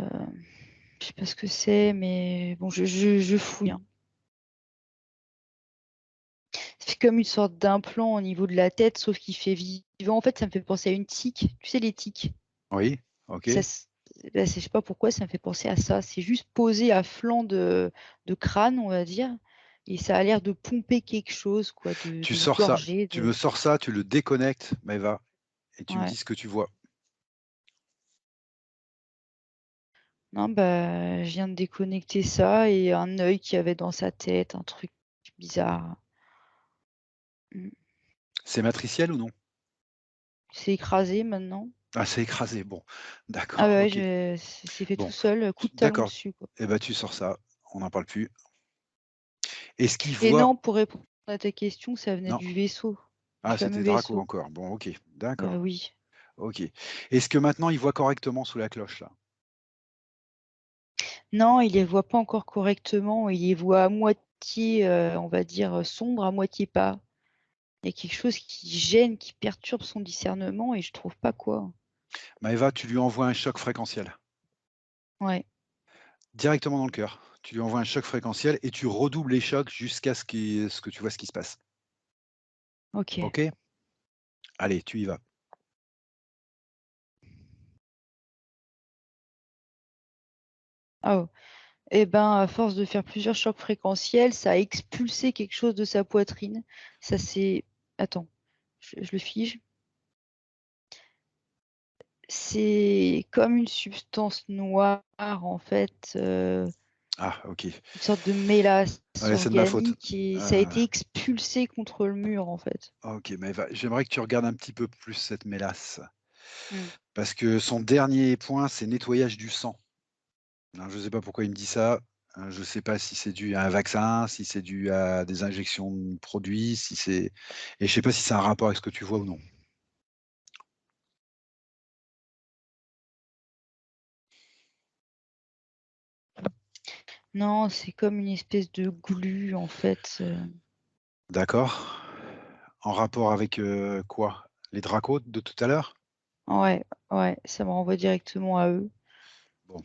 je sais pas ce que c'est, mais bon, je fouille, hein. Ça fait comme une sorte d'implant au niveau de la tête, sauf qu'il fait vivant. En fait, ça me fait penser à une tique. Tu sais, les tiques? Oui, OK. Ça s Bah, c'est je sais pas pourquoi ça me fait penser à ça. C'est juste posé à flanc de crâne, on va dire et ça a l'air de pomper quelque chose quoi, Tu de sors ça, gorger, tu me sors ça, tu le déconnectes, Maëva, et tu me ouais. dis ce que tu vois. Non, bah, je viens de déconnecter ça et un œil qu'il y avait dans sa tête, un truc bizarre. Mmh. C'est matriciel ou non? C'est écrasé maintenant. Ah, c'est écrasé, bon. Ah D'accord, bah, ouais, OK. je c'est fait tout Bon, seul, coup de talon d'accord. dessus, quoi. Eh ben, tu sors ça, on n'en parle plus. Est-ce qu'il Et voit non, pour répondre à ta question, ça venait non? du vaisseau, du Ah, fameux c'était Draco vaisseau. encore. Bon, OK, Bah, d'accord, oui. OK. Est-ce que maintenant il voit correctement sous la cloche, là? Non, il les voit pas encore correctement, il les voit à moitié, on va dire, sombres, à moitié pas. Il y a quelque chose qui gêne, qui perturbe son discernement et je trouve pas quoi. Maëva, tu lui envoies un choc fréquentiel, Ouais, directement dans le cœur. Tu lui envoies un choc fréquentiel et tu redoubles les chocs jusqu'à ce que tu vois ce qui se passe. OK. OK? Allez, tu y vas. Ah oh et ben, à force de faire plusieurs chocs fréquentiels, ça a expulsé quelque chose de sa poitrine. Ça s'est attends, je le fige. C'est comme une substance noire en fait, Ah, OK. une sorte de mélasse Ouais, c'est de ma faute. organique et ça a Heu, été expulsé contre le mur en fait. OK, Maëva, j'aimerais que tu regardes un petit peu plus cette mélasse, Mmh. parce que son dernier point, c'est nettoyage du sang. Alors je ne sais pas pourquoi il me dit ça, je ne sais pas si c'est dû à un vaccin, si c'est dû à des injections de produits, si c'est et je sais pas si c'est un rapport avec ce que tu vois ou non. Non, c'est comme une espèce de glu en fait, D'accord. En rapport avec, quoi? Les dracos de tout à l'heure? ouais, ouais, ça me renvoie directement à eux, Bon,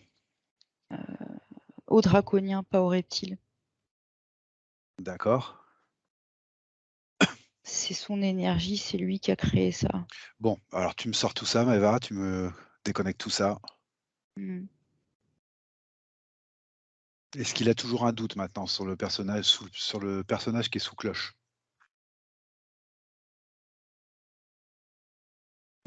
aux draconiens, pas aux reptiles. d'accord. C'est son énergie, c'est lui qui a créé ça. Bon, alors tu me sors tout ça, Maëva, tu me déconnectes tout ça. Mmh. Est-ce qu'il a toujours un doute maintenant sur le personnage qui est sous cloche?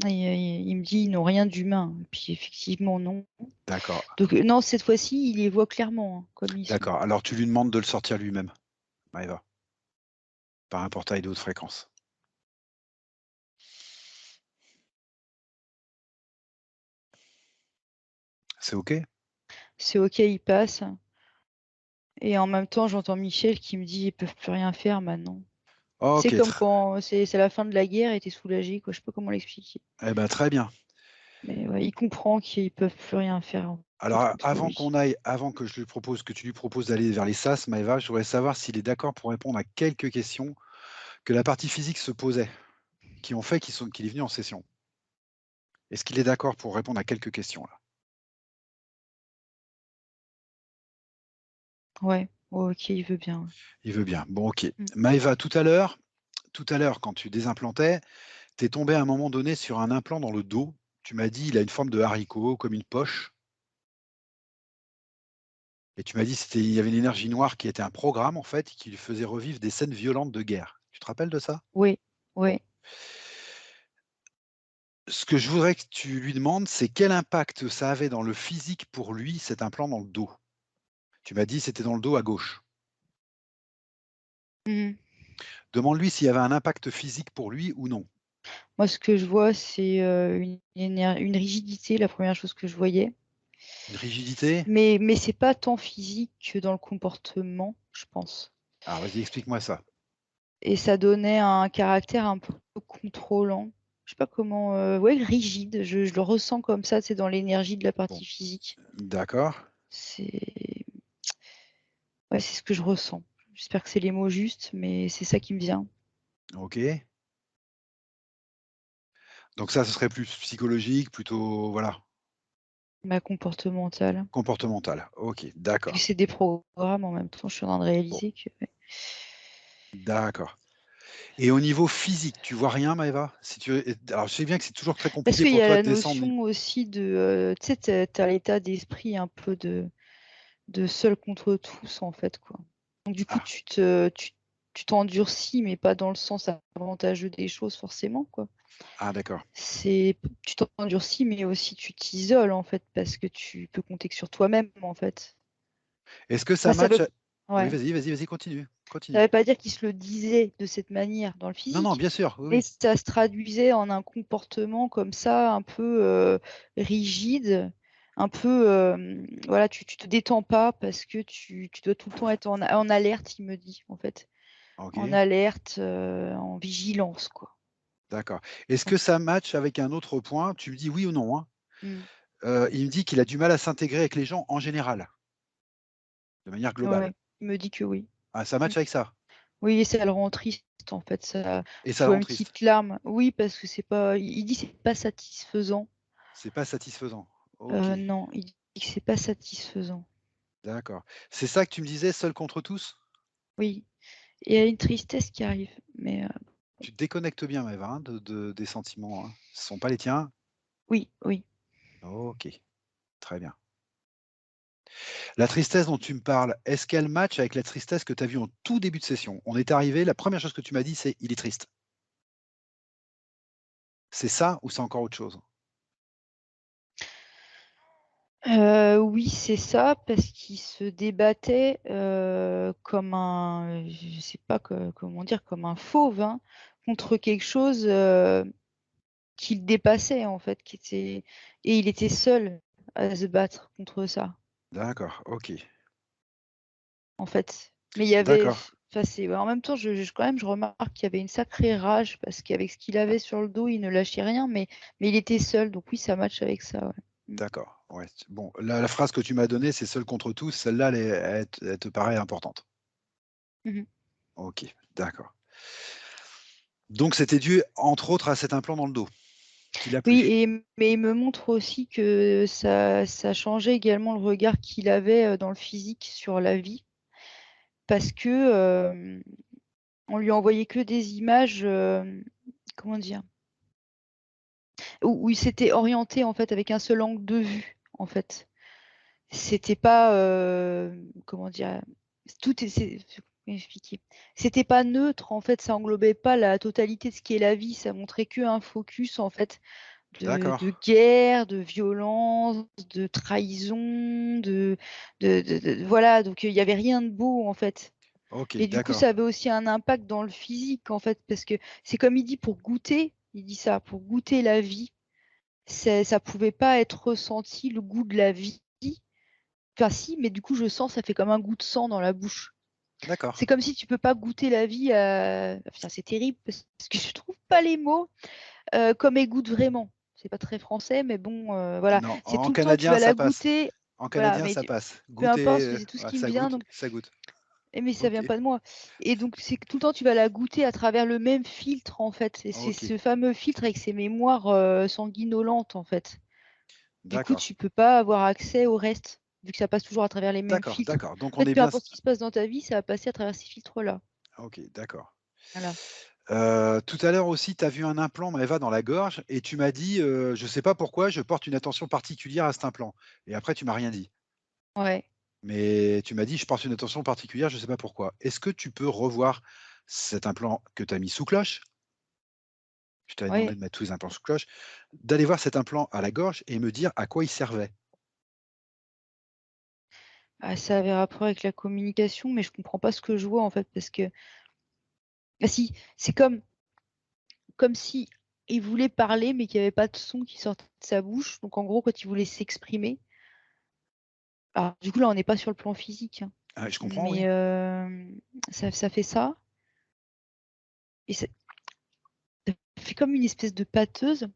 Et il me dit: «Ils n'ont rien d'humain» et puis effectivement non. D'accord, Donc non, cette fois-ci, il les voit clairement, hein, comme ils sont. d'accord. Alors tu lui demandes de le sortir lui-même, Maëva, par un portail de haute fréquence. C'est OK? C'est OK, il passe et en même temps, j'entends Michel qui me dit: «Ils peuvent plus rien faire maintenant». C'est OK, comme quand c'est la fin de la guerre et tu es soulagé quoi, je sais pas comment l'expliquer. eh ben, très bien. Mais ouais, il comprend qu'ils peuvent plus rien faire, en fait, Alors, contre lui. avant que tu lui proposes d'aller vers les sas, Maëva, je voudrais savoir s'il est d'accord pour répondre à quelques questions que la partie physique se posait. qui ont fait qu'il est venu en session. Est-ce qu'il est d'accord pour répondre à quelques questions là? Ouais, OK, il veut bien, ouais. Il veut bien. Bon, OK. Mmh. Maëva, tout à l'heure, quand tu désimplantais, tu es tombée à un moment donné sur un implant dans le dos. Tu m'as dit: «Il a une forme de haricot, comme une poche» et tu m'as dit il y avait une énergie noire qui était un programme en fait, qui lui faisait revivre des scènes violentes de guerre. Tu te rappelles de ça? Oui, Bon. ouais. Ce que je voudrais que tu lui demandes, c'est quel impact ça avait dans le physique pour lui, cet implant dans le dos? Tu m'as dit c'était dans le dos à gauche. Mmh. Demande-lui s'il y avait un impact physique pour lui ou non. Moi, ce que je vois, c'est, une rigidité, la première chose que je voyais. Une rigidité? Mais c'est pas tant physique que dans le comportement, je pense. Alors vas-y, explique-moi ça. Et ça donnait un caractère un peu contrôlant. Je sais pas comment, ouais, rigide, je le ressens comme ça, c'est dans l'énergie de la Bon, partie physique. d'accord, C'est ouais, c'est ce que je ressens. J'espère que c'est les mots justes, mais c'est ça qui me vient. OK. Donc ça, ce serait plus psychologique, plutôt voilà, Ma comportementale. comportemental. OK, Vu que d'accord. c'est des programmes en même temps, je suis en train de Bon, réaliser que ouais. d'accord. Et au niveau physique, tu vois rien, Maëva? Si tu alors je sais bien que c'est toujours très Parce compliqué qu'il pour y a toi de la descendre notion aussi de, tu sais, tu as l'état d'esprit un peu de seul contre tous, en fait, quoi. Donc du coup, ah, tu t'endurcis, mais pas dans le sens avantageux des choses forcément, quoi. ah d'accord. C'est tu t'endurcis, mais aussi tu t'isoles, en fait, parce que tu peux compter que sur toi-même, en fait. Est-ce que ça Enfin, ça match veut a oui, ouais, vas-y, continue, ça continue. veut pas dire qu'il se le disait de cette manière dans le Non, non, physique, bien sûr, oui, mais oui. ça se traduisait en un comportement comme ça, un peu, rigide, un peu, voilà, tu te détends pas parce que tu dois tout le temps être en alerte, il me dit, en fait. En OK, alerte, en vigilance, quoi. d'accord. Est-ce Donc que ça match avec un autre point? Tu me dis oui ou non, hein. mmh, Il me dit qu'il a du mal à s'intégrer avec les gens en général, de manière ouais, globale. ouais, il me dit que oui. Ah, ça Mmh. match avec ça? Oui, ça le rend triste, en fait, ça Et je ça le vois rend une triste? petite larme. Oui, parce que c'est pas il dit: «C'est pas satisfaisant». C'est pas satisfaisant? OK, Non, il dit que c'est pas satisfaisant. d'accord. C'est ça que tu me disais, seul contre tous? Oui, et il y a une tristesse qui arrive, mais Tu te déconnectes bien, Maëva, hein, des sentiments, hein. Ce sont pas les tiens? oui, oui. OK, très bien. La tristesse dont tu me parles, est-ce qu'elle match avec la tristesse que tu as vue en tout début de session? On est arrivé, la première chose que tu m'as dit, c'est: «Il est triste». C'est ça ou c'est encore autre chose? Oui, c'est ça, parce qu'il se débattait, comme un, je sais pas comment dire, comme un fauve, hein, contre quelque chose, qui le dépassait, en fait, qui était et il était seul à se battre contre ça, D'accord, OK. en fait. Mais il y avait D'accord, enfin, c'est ouais, en même temps, je quand même, je remarque qu'il y avait une sacrée rage parce qu'avec ce qu'il avait sur le dos, il ne lâchait rien, mais il était seul, donc oui, ça match avec ça, ouais. Mmh. d'accord, ouais. Bon, la phrase que tu m'as donnée, c'est «seul contre tous», celle-là, elle te paraît importante? Mmh mh. OK, d'accord. Donc c'était dû, entre autres, à cet implant dans le dos, qu'il a Oui, plus? mais il me montre aussi que ça changeait également le regard qu'il avait, dans le physique sur la vie parce que, on lui envoyait que des images, comment dire? Où il s'était orienté, en fait, avec un seul angle de vue, en fait. C'était pas, comment dire? Tout est comment expliquer? C'était pas neutre, en fait, ça englobait pas la totalité de ce qu'est la vie, ça montrait qu'un focus, en fait, D'accord, de guerre, de violence, de trahison, voilà, donc il y avait rien de beau, en fait. OK, Et du coup, d'accord, ça avait aussi un impact dans le physique, en fait, parce que c'est comme il dit: «Pour goûter», il dit ça: «Pour goûter la vie, ça pouvait pas être ressenti, le goût de la vie». Enfin si, mais du coup, je sens, ça fait comme un goût de sang dans la bouche. d'accord. C'est comme si tu peux pas goûter la vie, putain, c'est terrible parce que je trouve pas les mots, comme elle goûte vraiment. C'est pas très français, mais bon, voilà. Non, C'est en tout le temps, tu canadien, vas ça la passe. goûter, En voilà, canadien, mais ça tu passe. peu importe, Goûter, c'est tout ce ouais, qui me vient, donc ça goûte. Mais ça vient OK, pas de moi. Et donc, c'est que tout le temps, tu vas la goûter à travers le même filtre, en fait. Et c'est OK, ce fameux filtre avec ses mémoires sanguinolentes, en fait. Du coup, d'accord, tu peux pas avoir accès au reste, vu que ça passe toujours à travers les mêmes d'accord, filtres. d'accord. Donc En on fait, est peu bien importe ce qui se passe dans ta vie, ça va passer à travers ces filtres-là. OK, d'accord. Voilà. Tout à l'heure aussi, tu as vu un implant, Maëva, dans la gorge et tu m'as dit, «Je sais pas pourquoi, je porte une attention particulière à cet implant» et après tu m'as rien dit. Ouais. Mais tu m'as dit: «Je porte une attention particulière, je sais pas pourquoi». Est-ce que tu peux revoir cet implant que tu as mis sous cloche? Je t'avais demandé Ouais. de mettre tous les implants sous cloche, d'aller voir cet implant à la gorge et me dire à quoi il servait. Ah, ça avait rapport avec la communication, mais je comprends pas ce que je vois, en fait, parce que ah si, c'est comme si il voulait parler, mais qu'il y avait pas de son qui sortait de sa bouche. Donc en gros, quand il voulait s'exprimer, alors du coup, là, on n'est pas sur le plan physique, hein, Ah, je comprends, mais oui. ça fait ça et ça fait comme une espèce de pâteuse.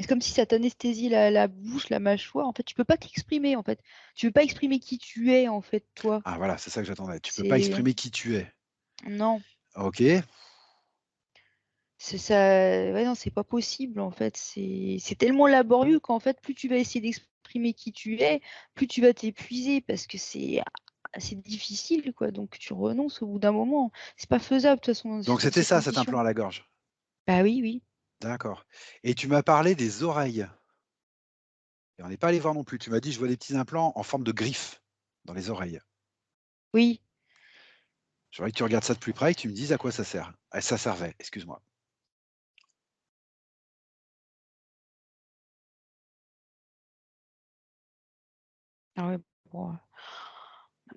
C'est comme si ça t'anesthésiait la bouche, la mâchoire. En fait, tu peux pas t'exprimer, en fait. Tu peux pas exprimer qui tu es, en fait, toi. Ah voilà, c'est ça que j'attendais. Tu peux pas C'est exprimer qui tu es. non, OK, c'est ça ouais, non, c'est pas possible, en fait. C'est tellement laborieux qu'en fait, plus tu vas essayer d'exprimer qui tu es, plus tu vas t'épuiser parce que c'est difficile, quoi. Donc tu renonces au bout d'un moment. C'est pas faisable, de toute façon, donc dans c'était ces ça cet conditions. implant à la gorge? Bah oui, oui. D'accord et tu m'as parlé des oreilles et on n'est pas allé voir non plus. Tu m'as dit: «Je vois des petits implants en forme de griffes dans les oreilles». Oui. J'aimerais que tu regardes ça de plus près et que tu me dises à quoi ça sert. Ah, ça servait, excuse-moi. Ah ouais, bon,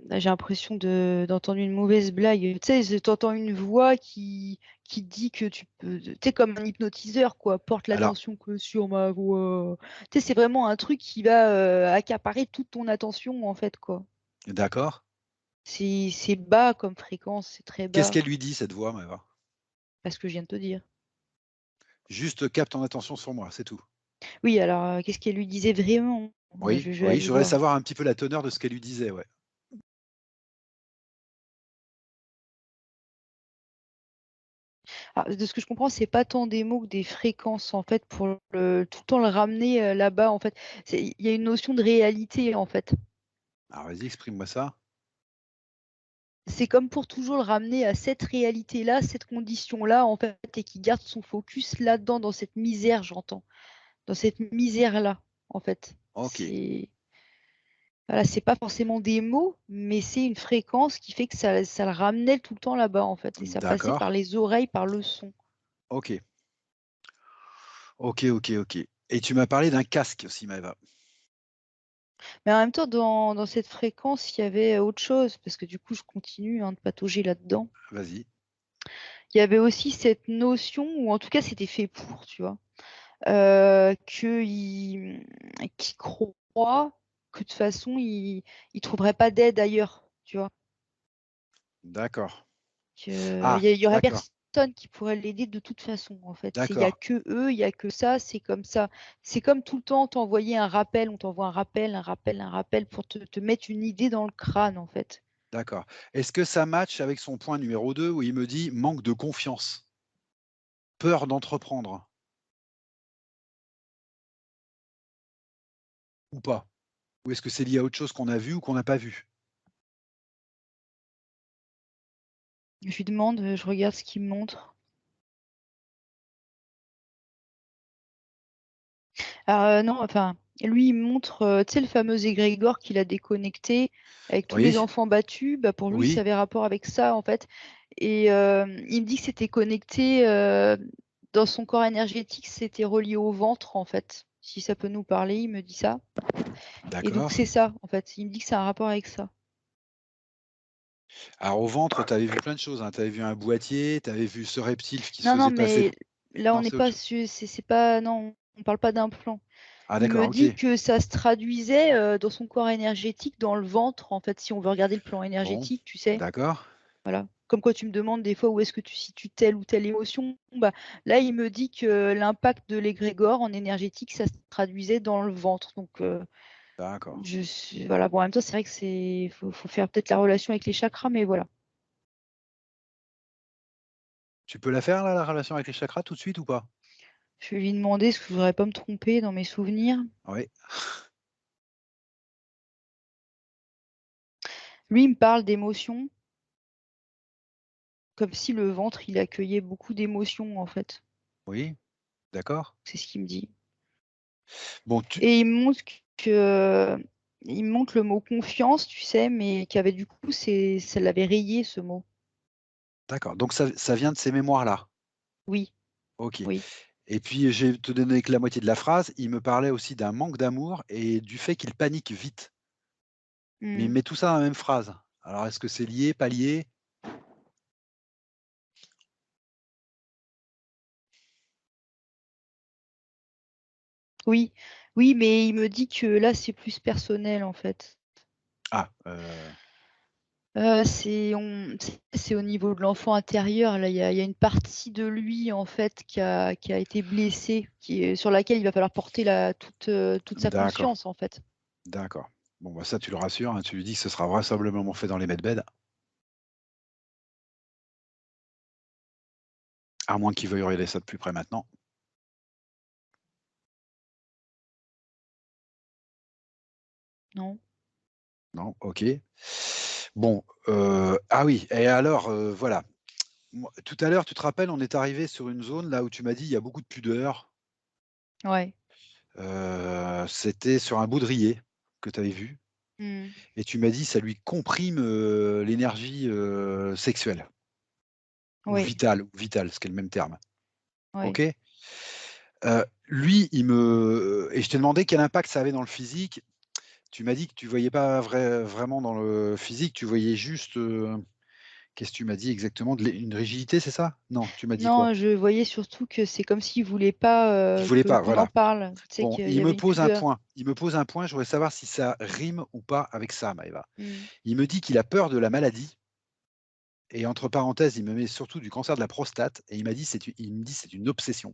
là, j'ai l'impression d'entendre une mauvaise blague. Tu sais, tu entends une voix qui dit que tu peux tu sais, comme un hypnotiseur, quoi: «Porte Alors l'attention que sur ma voix». Tu sais, c'est vraiment un truc qui va, accaparer toute ton attention, en fait, quoi. d'accord. C'est bas comme fréquence, c'est très Qu'est-ce bas, qu'elle lui dit cette voix, Maëva? parce que je viens de te dire. Juste capte ton attention sur moi, c'est tout. Oui, alors, qu'est-ce qu'elle lui disait vraiment? Oui, Je vais oui, aller je voudrais voir. savoir un petit peu la teneur de ce qu'elle lui disait, ouais. Ah, de ce que je comprends, c'est pas tant des mots que des fréquences, en fait, pour tout le temps le ramener, là-bas, en fait. Il y a une notion de réalité, en fait. Alors vas-y, exprime-moi ça. C'est comme pour toujours le ramener à cette réalité-là, cette condition-là, en fait, et qui garde son focus là-dedans, dans cette misère, j'entends. Dans cette misère-là, en fait. OK, C'est voilà, c'est pas forcément des mots, mais c'est une fréquence qui fait que ça le ramenait tout le temps là-bas, en fait, et ça passait d'accord. par les oreilles, par le son. OK. OK, OK, OK et tu m'as parlé d'un casque aussi, Maëva. Mais en même temps, dans cette fréquence, il y avait autre chose, parce que du coup, je continue, hein, de patauger là-dedans. Vas-y. Il y avait aussi cette notion, ou en tout cas, c'était fait pour, tu vois? Qu'il croit que de toute façon, il trouverait pas d'aide ailleurs, tu vois? D'accord. Qu'il Ah, y aurait d'accord, personne qui pourrait l'aider de toute façon, en fait. Il y a d'accord, que eux, il y a que ça, c'est comme ça. C'est comme tout le temps t'envoyer un rappel, on t'envoie un rappel, un rappel, un rappel pour te mettre une idée dans le crâne, en fait. d'accord. Est-ce que ça match avec son point numéro 2 où il me dit: «Manque de confiance, peur d'entreprendre» ou pas? Ou est-ce que c'est lié à autre chose qu'on a vu ou qu'on n'a pas vu? Je lui demande, je regarde ce qu'il me montre. Alors, non, enfin, lui, il me montre, tu sais, le fameux égrégore qu'il a déconnecté avec tous les Oui, enfants battus. Bah, pour lui, ça oui, avait rapport avec ça, en fait, et il me dit que c'était connecté, dans son corps énergétique, c'était relié au ventre, en fait. Si ça peut nous parler, il me dit ça, et donc d'accord. c'est ça, en fait. Il me dit que ça a un rapport avec ça. Alors au ventre, tu avais vu plein de choses, hein. Tu avais vu un boîtier, tu avais vu ce reptile qui se Non, non, faisait passer mais là, on non, n'est c'est autre pas chose. su c'est pas non, on parle pas d'implant. Ah Il d'accord, me OK. dit que ça se traduisait, dans son corps énergétique, dans le ventre, en fait, si on veut regarder le plan Bon, énergétique, tu sais? d'accord, Voilà. Comme quoi tu me demandes des fois où est-ce que tu situes telle ou telle émotion, bah, là, il me dit que l'impact de l'égrégore en énergétique, ça se traduisait dans le ventre, donc D'accord. Voilà, bon, en même temps, c'est vrai que faut faire peut-être la relation avec les chakras, mais voilà. Tu peux la faire là, la relation avec les chakras tout de suite ou pas? Je vais lui demander est-ce que je voudrais pas me tromper dans mes souvenirs. Oui. Lui, il me parle d'émotions, comme si le ventre, il accueillait beaucoup d'émotions, en fait. Oui, d'accord. C'est ce qu'il me dit. Bon, Et il me montre le mot confiance, tu sais, mais qu'avait du coup, ça l'avait rayé ce mot. d'accord. Donc ça vient de ces mémoires-là. Oui, OK. oui. Et puis, je vais te donner que la moitié de la phrase. Il me parlait aussi d'un manque d'amour et du fait qu'il panique vite. Mais il Mm. met tout ça dans la même phrase. Alors est-ce que c'est lié, pas lié? Oui, oui, mais il me dit que là, c'est plus personnel, en fait. Ah, C'est au niveau de l'enfant intérieur. Là, il y a une partie de lui, en fait, qui a été blessée, sur laquelle il va falloir porter toute sa d'accord, conscience, en fait. d'accord. Bon, bah, ça, tu le rassures, hein, tu lui dis que ce sera vraisemblablement fait dans les medbeds, à moins qu'il veuille regarder ça de plus près maintenant. Non? Non? OK. Bon, ah oui et alors, voilà. Moi tout à l'heure, tu te rappelles, on est arrivé sur une zone là où tu m'as dit: «Il y a beaucoup de pudeur». Ouais. C'était sur un baudrier que tu avais vu Mm. et tu m'as dit: «Ça lui comprime, l'énergie, sexuelle Ouais, ou vitale», ce qui est le même terme. ouais. OK? Lui, et je t'ai demandé quel impact ça avait dans le physique. Tu m'as dit que tu voyais pas vraiment dans le physique, tu voyais juste, qu'est-ce que tu m'as dit exactement? Une rigidité, c'est ça? Non, tu m'as dit quoi? Non, je voyais surtout que c'est comme s'il voulait pas Il voulait que pas, qu'on en voilà. parle. Tu sais Bon, qu'il y il me avait une pose un pudeur. point. Il me pose un point, je voudrais savoir si ça rime ou pas avec ça, Maëva. Mm. Il me dit qu'il a peur de la maladie et entre parenthèses, il me met surtout du cancer de la prostate et il me dit: «C'est une obsession».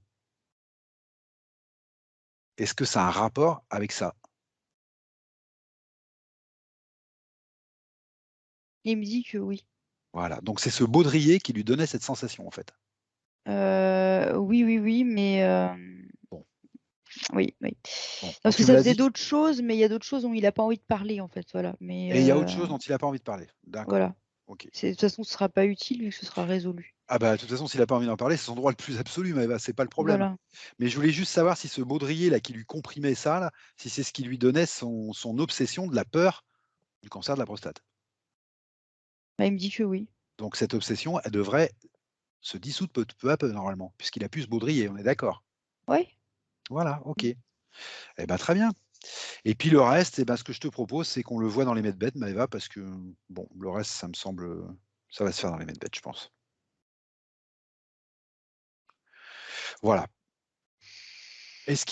Est-ce que ça a un rapport avec ça? Il me dit que oui. Voilà, donc c'est ce baudrier qui lui donnait cette sensation, en fait. Oui, oui, oui, mais Bon, oui, oui. bon, quand Parce que tu me ça l'as faisait dit d'autres choses, mais il y a d'autres choses dont il a pas envie de parler, en fait, voilà. Mais et il y a autre chose dont il a pas envie de parler. D'accord, voilà. OK. De toute façon, ce sera pas utile vu que ce sera résolu. Ah bah, de toute façon, s'il a pas envie d'en parler, c'est son droit le plus absolu, Maëva, c'est pas le problème. Voilà. Mais je voulais juste savoir si ce baudrier là qui lui comprimait ça là, si c'est ce qui lui donnait son obsession de la peur du cancer de la prostate. Bah, il me dit que oui. Donc cette obsession, elle devrait se dissoudre peu à peu normalement, puisqu'il a plus ce baudrier, on est d'accord? Ouais. Voilà, OK. Mmh. Eh ben, très bien. Et puis le reste, ce que je te propose, c'est qu'on le voit dans les medbeds, Maëva, parce que, bon, le reste, ça me semble, ça va se faire dans les medbeds, je pense. Voilà. OK. Est-ce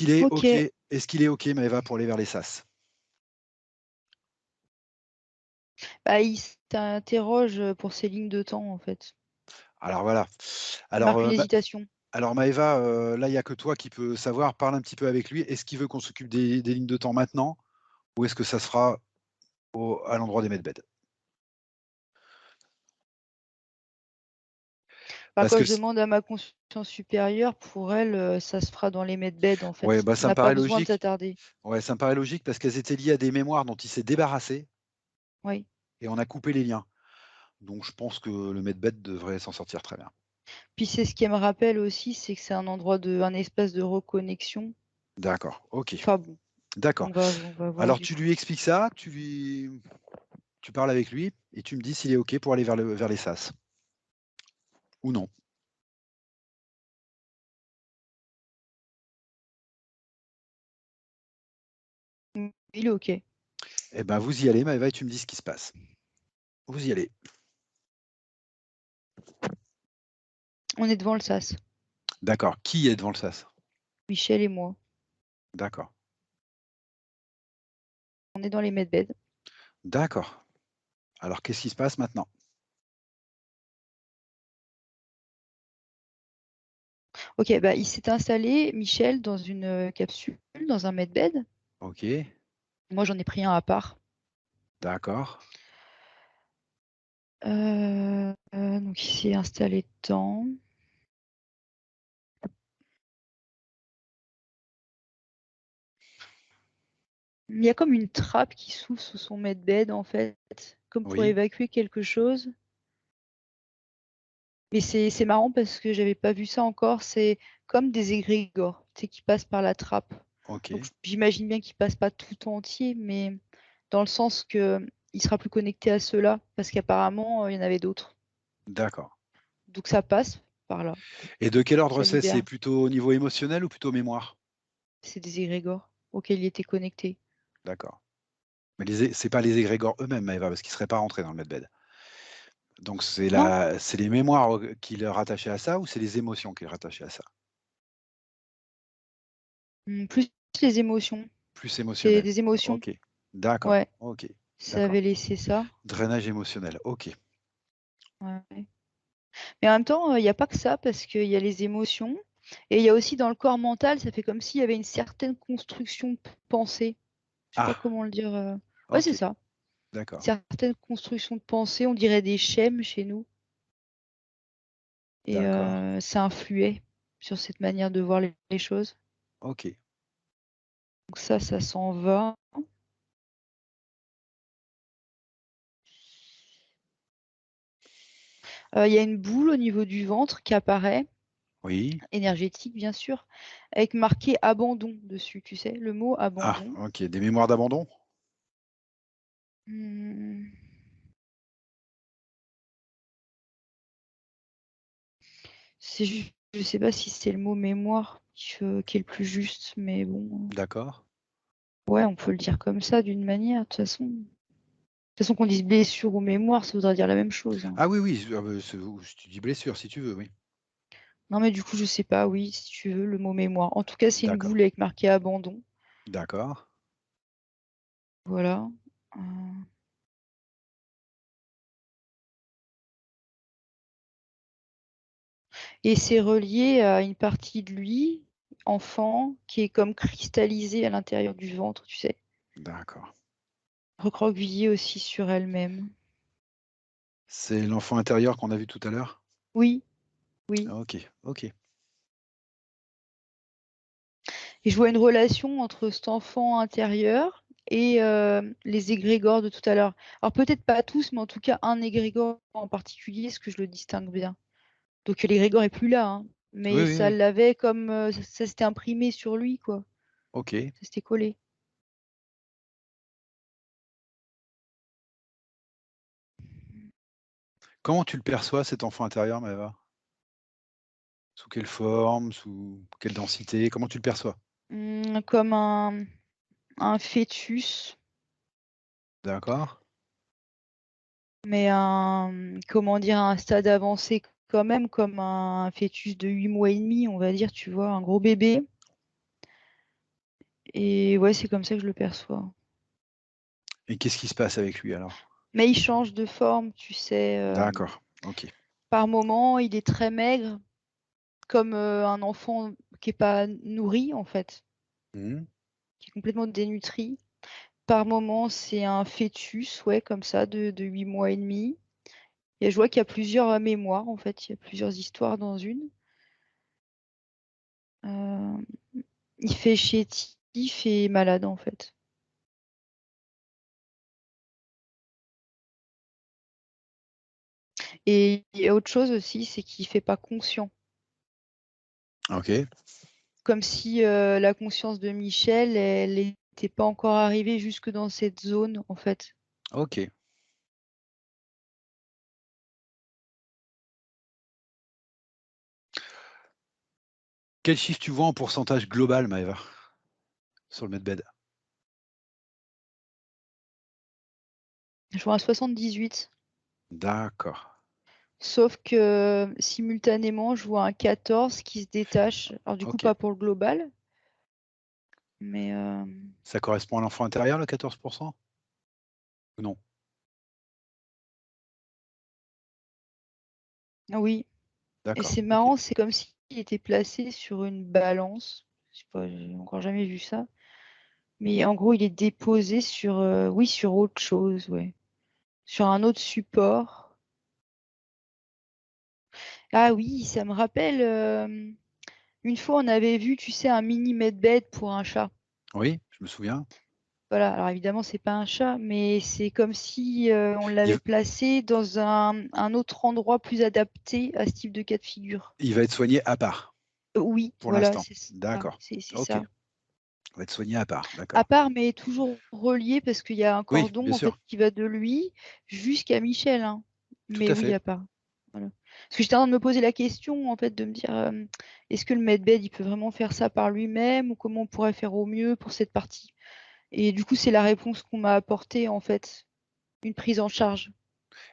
qu'il est OK, Maëva, pour aller vers les sas? Bah, il s'interroge, pour ses lignes de temps, en fait. Alors voilà. Il Alors, marque une hésitation. alors Maëva, là, il y a que toi qui peux savoir. Parle un petit peu avec lui. Est-ce qu'il veut qu'on s'occupe des lignes de temps maintenant ou est-ce que ça se fera à l'endroit des medbeds? Bah, Parce quand que je demande à ma conscience supérieure, pour elle, ça se fera dans les medbeds, en ouais, fait. bah, On ça me n'a pas paraît besoin de logique. s'attarder. Ouais, ça me paraît logique parce qu'elles étaient liées à des mémoires dont il s'est débarrassé Oui. et on a coupé les liens. Donc je pense que le medbed devrait s'en sortir très bien. Puis c'est ce qui me rappelle aussi, c'est que c'est un espace de reconnexion. D'accord, OK. Enfin bon, D'accord. on va voir Alors du tu coup. lui expliques ça, tu parles avec lui et tu me dis s'il est OK pour aller vers les sas ou non. Mmh, il est OK. Eh ben, vous y allez, Maëva, et tu me dis ce qui se passe. Vous y allez. On est devant le sas, D'accord. Qui est devant le sas? Michel et moi. D'accord. On est dans les medbeds. D'accord. Alors qu'est-ce qui se passe maintenant? OK, bah, il s'est installé, Michel, dans une, capsule, dans un medbed. OK. Moi, j'en ai pris un à part. D'accord. Donc il s'est installé dedans. Il y a comme une trappe qui s'ouvre sous son medbed, en fait, comme pour Oui. évacuer quelque chose. Mais c'est marrant parce que j'avais pas vu ça encore. C'est comme des égrégores, tu sais, qui passent par la trappe. Ok. Donc j'imagine bien qu'il passe pas tout entier, mais dans le sens que il sera plus connecté à ceux-là, parce qu'apparemment il y en avait d'autres. D'accord. Donc ça passe par là, Et de quel ordre ça c'est? C'est libère. plutôt au niveau émotionnel ou plutôt mémoire? C'est des égrégores auxquels il était connecté. D'accord. Mais c'est pas les égrégores eux-mêmes, Maëva, parce qu'ils seraient pas rentrés dans le medbed. Donc Non? c'est les mémoires qui le rattachaient à ça ou c'est les émotions qui le rattachaient à ça? Plus les émotions. Plus C'est émotionnel. des émotions. OK. D'accord. Ouais, OK. ça D'accord. avait laissé ça. Drainage émotionnel. OK. Ouais. Mais en même temps, il y a pas que ça, parce qu'il y a les émotions et il y a aussi dans le corps mental, ça fait comme s'il y avait une certaine construction de pensée. Je sais pas Ah! comment le dire, ouais, c'est OK. ça. D'accord. Certaines constructions de pensée, on dirait des schèmes chez nous et D'accord. ça influait sur cette manière de voir les choses. OK. Donc ça s'en va. Il y a une boule au niveau du ventre qui apparaît, Oui. énergétique bien sûr, avec marqué abandon dessus, tu sais? Le mot Ah, abandon. OK. Des mémoires d'abandon? Mmh. C'est juste, je sais pas si c'est le mot mémoire qui est le plus juste, mais bon, D'accord. ouais, on peut le dire comme ça d'une manière, de toute façon. De toute façon, qu'on dise blessure ou mémoire, ça voudra dire la même chose, hein. Ah oui, oui, ou si tu dis blessure, si tu veux, oui. Non, mais du coup, je sais pas, oui, si tu veux, le mot mémoire. En tout cas, c'est une D'accord. boule avec marqué abandon. D'accord. Voilà. Heu et c'est relié à une partie de lui, enfant, qui est comme cristallisée à l'intérieur du ventre, tu sais? D'accord. Recroquevillée aussi sur elle-même. C'est l'enfant intérieur qu'on a vu tout à l'heure? Oui, oui. OK, OK. Et je vois une relation entre cet enfant intérieur et les égrégores de tout à l'heure. Alors peut-être pas tous, mais en tout cas un égrégore en particulier, parce que je le distingue bien. Donc l'égrégore est plus là, hein, Oui, mais oui, ça oui. l'avait comme, ça s'était imprimé sur lui, quoi. OK. Ça s'était collé. Comment tu le perçois cet enfant intérieur, Maëva? Sous quelle forme? Sous quelle densité? Comment tu le perçois? Comme un fœtus, D'accord. mais comment dire? À un stade avancé quand même, comme un fœtus de 8 mois et demi, on va dire, tu vois? Un gros bébé et ouais, c'est comme ça que je le perçois. Et qu'est-ce qui se passe avec lui alors? Mais il change de forme, tu sais, D'accord, OK. par moment, il est très maigre, comme, un enfant qui est pas nourri, en fait, Mmh. qui est complètement dénutri. Par moment, c'est un fœtus, ouais, comme ça, de 8 mois et demi et je vois qu'il y a plusieurs, mémoires, en fait, il y a plusieurs histoires dans une. Hem, il fait chétif et malade, en fait et il y a autre chose aussi, c'est qu'il fait pas conscient. OK, Comme si, la conscience de Michel, elle était pas encore arrivée jusque dans cette zone, en fait. OK. Quel chiffre tu vois en pourcentage global, Maëva, sur le medbed? Je vois un 78, D'accord, sauf que, simultanément, je vois un 14 qui se détache. Alors du coup, OK. pas pour le global, mais, Ça correspond à l'enfant intérieur, le 14? Ou non? oui et D'accord, c'est OK. marrant, c'est comme s'il était placé sur une balance. Je sais pas, j'ai encore jamais vu ça. Mais en gros, il est déposé sur, oui, sur autre chose, ouais. Sur un autre support. Ah oui, ça me rappelle, une fois, on avait vu, tu sais, un mini medbed pour un chat. Oui, je me souviens. Voilà, alors évidemment, c'est pas un chat, mais c'est comme si on l'avait Il, placé dans un autre endroit plus adapté à ce type de cas de figure. il va être soigné à part Oui, pour voilà, l'instant. c'est ça, D'accord. c'est Ok. ça. Il va être soigné à part. À D'accord. part, mais toujours relié parce qu'il y a un Oui, cordon bien en fait sûr. qui va de lui jusqu'à Michel, hein. Tout Mais à oui, fait. à part. Voilà. Parce que j'étais en train de me poser la question, en fait, de me dire, est-ce que le medbed, il peut vraiment faire ça par lui-même ou comment on pourrait faire au mieux pour cette partie? Et du coup, c'est la réponse qu'on m'a apportée, en fait, une prise en charge.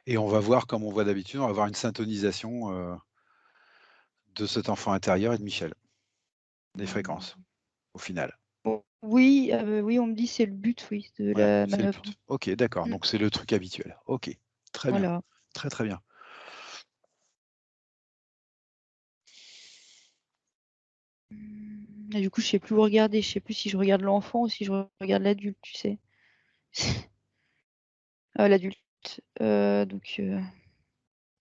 Et on va voir, comme on voit d'habitude, on va voir une syntonisation de cet enfant intérieur et de Michel, des Hmm. fréquences, au final. Bon, oui, oui, on me dit c'est le but, oui, de Ouais, la c'est le manœuvre. but. Ok, d'accord. Mm. Donc c'est le truc habituel. Ok, très bien. Voilà. Très très bien. Et du coup, je sais plus où regarder. Je sais plus si je regarde l'enfant ou si je regarde l'adulte, tu sais. L'adulte. Donc,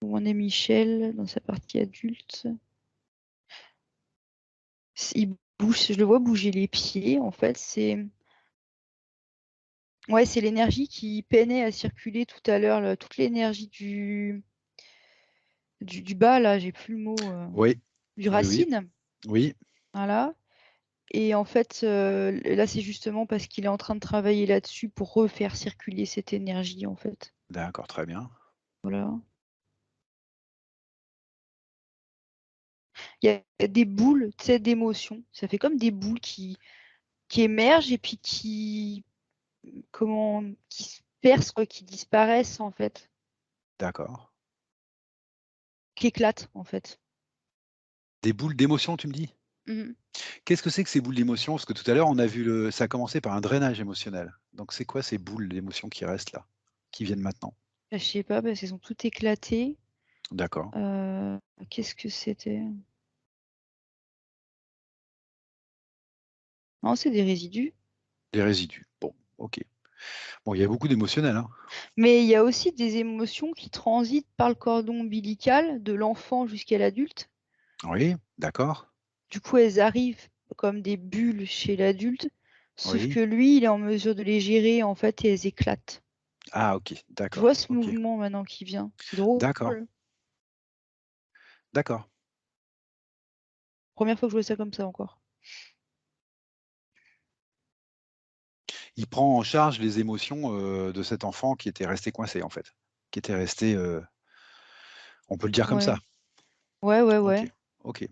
où en est Michel dans sa partie adulte? Il bouge, je le vois bouger les pieds, en fait. Ouais, c'est l'énergie qui peinait à circuler tout à l'heure, là, toute l'énergie du bas, là, j'ai plus le mot, Oui, du oui, oui, racine. oui. Voilà. Et en fait, là, c'est justement parce qu'il est en train de travailler là-dessus pour refaire circuler cette énergie, en fait. D'accord, très bien. Voilà. Il y a des boules, tu sais, d'émotions. Ça fait comme des boules qui émergent et puis qui se percent, quoi, qui disparaissent, en fait. D'accord. Qui éclatent, en fait. Des boules d'émotion, tu me dis? Mhm. Qu'est-ce que c'est que ces boules d'émotion? Parce que tout à l'heure, on a vu ça a commencé par un drainage émotionnel. Donc c'est quoi ces boules d'émotion qui restent là, qui viennent maintenant? Je sais pas, parce qu'elles sont toutes éclatées. D'accord. Euh, Qu'est-ce que c'était? Non, c'est des résidus. Des résidus. Bon, ok. Bon, il y a beaucoup d'émotionnel, hein. Mais il y a aussi des émotions qui transitent par le cordon ombilical de l'enfant jusqu'à l'adulte. Oui, d'accord. Du coup, elles arrivent comme des bulles chez l'adulte, sauf Oui. que lui, il est en mesure de les gérer en fait et elles éclatent. Ah, ok, Je vois d'accord. ce Ok. mouvement maintenant qui vient. C'est drôle. D'accord. D'accord. Première fois que je vois ça comme ça encore. Il prend en charge les émotions de cet enfant qui était resté coincé, en fait. Qui était resté, on peut le dire comme ça. Ouais, ouais, ouais, Ok. ouais. Ok.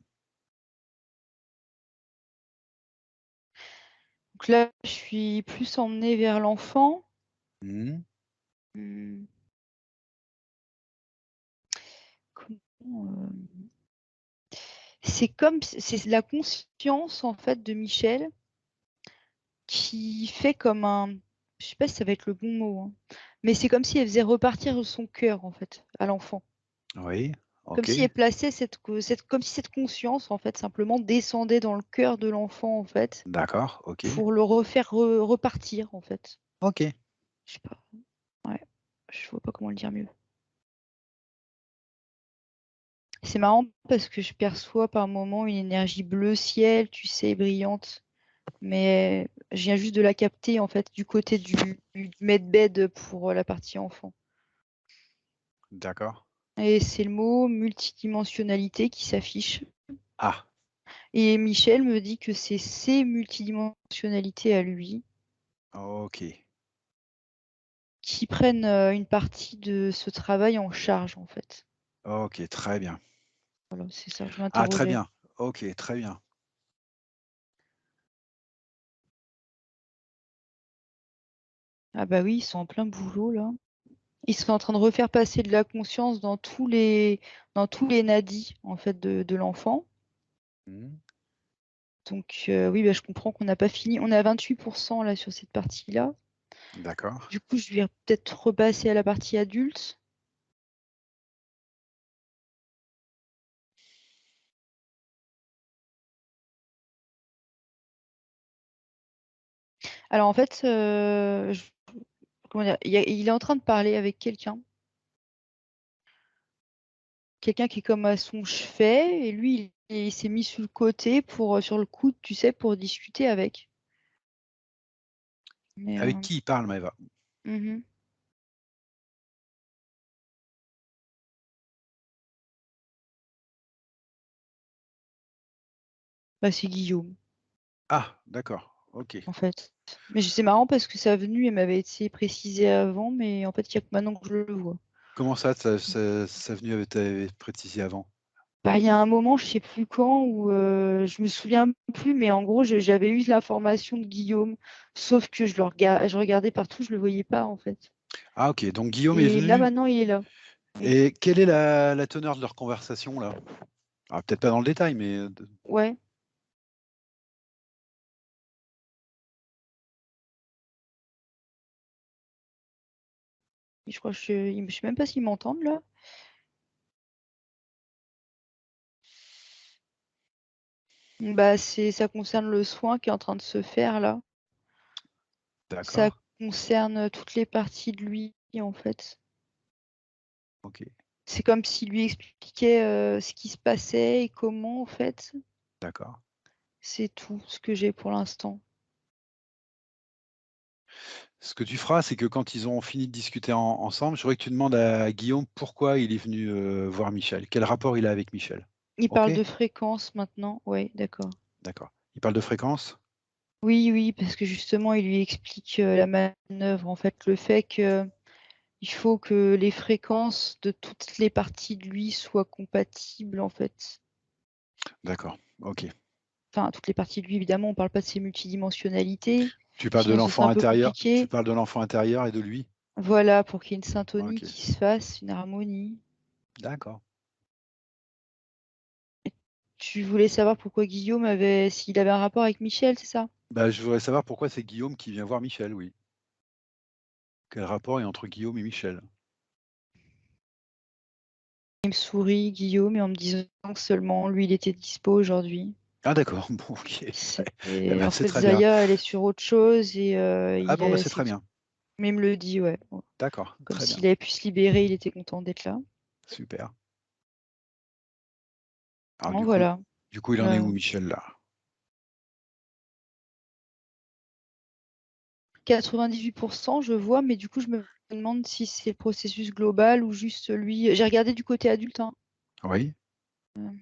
Donc là, je suis plus emmenée vers l'enfant. Mhm. Hmm, comment, c'est comme c'est la conscience en fait de Michel qui fait comme un, je sais pas si ça va être le bon mot, hein, mais c'est comme si elle faisait repartir son cœur en fait à l'enfant. Oui. Comme Ok. si elle plaçait comme si cette conscience en fait simplement descendait dans le cœur de l'enfant en fait D'accord. Ok. pour le refaire repartir en fait. Ok. Je sais pas. Ouais. Je vois pas comment le dire mieux. C'est marrant parce que je perçois par moments une énergie bleu ciel, tu sais, brillante. Mais je viens juste de la capter en fait du côté du medbed pour la partie enfant. D'accord. Et c'est le mot multidimensionnalité qui s'affiche. Ah. Et Michel me dit que c'est ses multidimensionnalités à lui Ok. qui prennent une partie de ce travail en charge en fait. Ok. Très bien. Voilà, c'est ça, je Ah, très m'interrogeais. bien. Ok. Très bien. Ah bah oui, ils sont en plein boulot là. Ils sont en train de refaire passer de la conscience dans tous les nadis en fait de l'enfant. Mhm. Donc oui, bah, je comprends qu'on n'a pas fini. On est à 28% là sur cette partie-là. D'accord. Du coup, je vais peut-être repasser à la partie adulte. Alors en fait, comment dire? Il est en train de parler avec quelqu'un. Quelqu'un qui est comme à son chevet et lui, il s'est mis sur le côté pour, sur le coude, tu sais, pour discuter avec. Mais, Avec qui il parle, Maëva? mmh Bah, c'est Guillaume, Ah, d'accord, OK. en fait. Mais c'est marrant parce que sa venue, elle m'avait été précisée avant, mais en fait, il y a que maintenant que je le vois. Comment ça, sa venue avait été précisée avant? Bah, il y a un moment, je sais plus quand, où, je me souviens plus, mais en gros, j'avais eu l'information de Guillaume, sauf que je regardais partout, je le voyais pas, en fait. Ah OK, donc Guillaume est Et là, venu maintenant, il est là. Oui. et quelle est la teneur de leur conversation là? Ah, peut-être pas dans le détail, mais, de Ouais. Je crois que je sais même pas s'ils m'entendent, là. Bah, ça concerne le soin qui est en train de se faire, là. Ça d'accord, concerne, toutes les parties de lui, en fait. OK, C'est comme s'il lui expliquait, ce qui se passait et comment, en fait. d'accord. C'est tout ce que j'ai pour l'instant. Ce que tu feras, c'est que quand ils ont fini de discuter ensemble, je voudrais que tu demandes à Guillaume pourquoi il est venu, voir Michel. Quel rapport il a avec Michel? Il OK? parle de fréquence maintenant? Ouais, d'accord. D'accord. Il parle de fréquence? Oui, oui, parce que justement, il lui explique, la manœuvre, en fait, le fait qu'il faut que les fréquences de toutes les parties de lui soient compatibles, en fait. D'accord, OK. Enfin, toutes les parties de lui, évidemment, on parle pas de ses multidimensionnalités, Tu parles de sinon ce serait l'enfant un peu intérieur tu compliqué. parles de l'enfant intérieur et de lui? Voilà, pour qu'il y ait une syntonie OK, qui se fasse, une harmonie. d'accord. Tu voulais savoir pourquoi Guillaume avait s'il avait un rapport avec Michel, c'est ça? Bah, je voudrais savoir pourquoi c'est Guillaume qui vient voir Michel, oui. Quel rapport est entre Guillaume et Michel? Il me sourit, Guillaume, et en me disant que seulement lui, il était dispo aujourd'hui. Ah d'accord, bon OK. C'est Eh ben, en c'est fait, très bien. Zaya, elle est sur autre chose et Ah il bon, bah, est c'est c'est très tout. bien. Mais il me le dit, ouais. Ouais. D'accord, Comme très bien, s'il avait pu se libérer, il était content d'être là. super. Alors Bon, voilà. du coup, il en est où Heu, Michel là? 98 je vois, mais du coup, je me demande si c'est le processus global ou juste lui j'ai regardé du côté adulte, hein. Oui? Heu,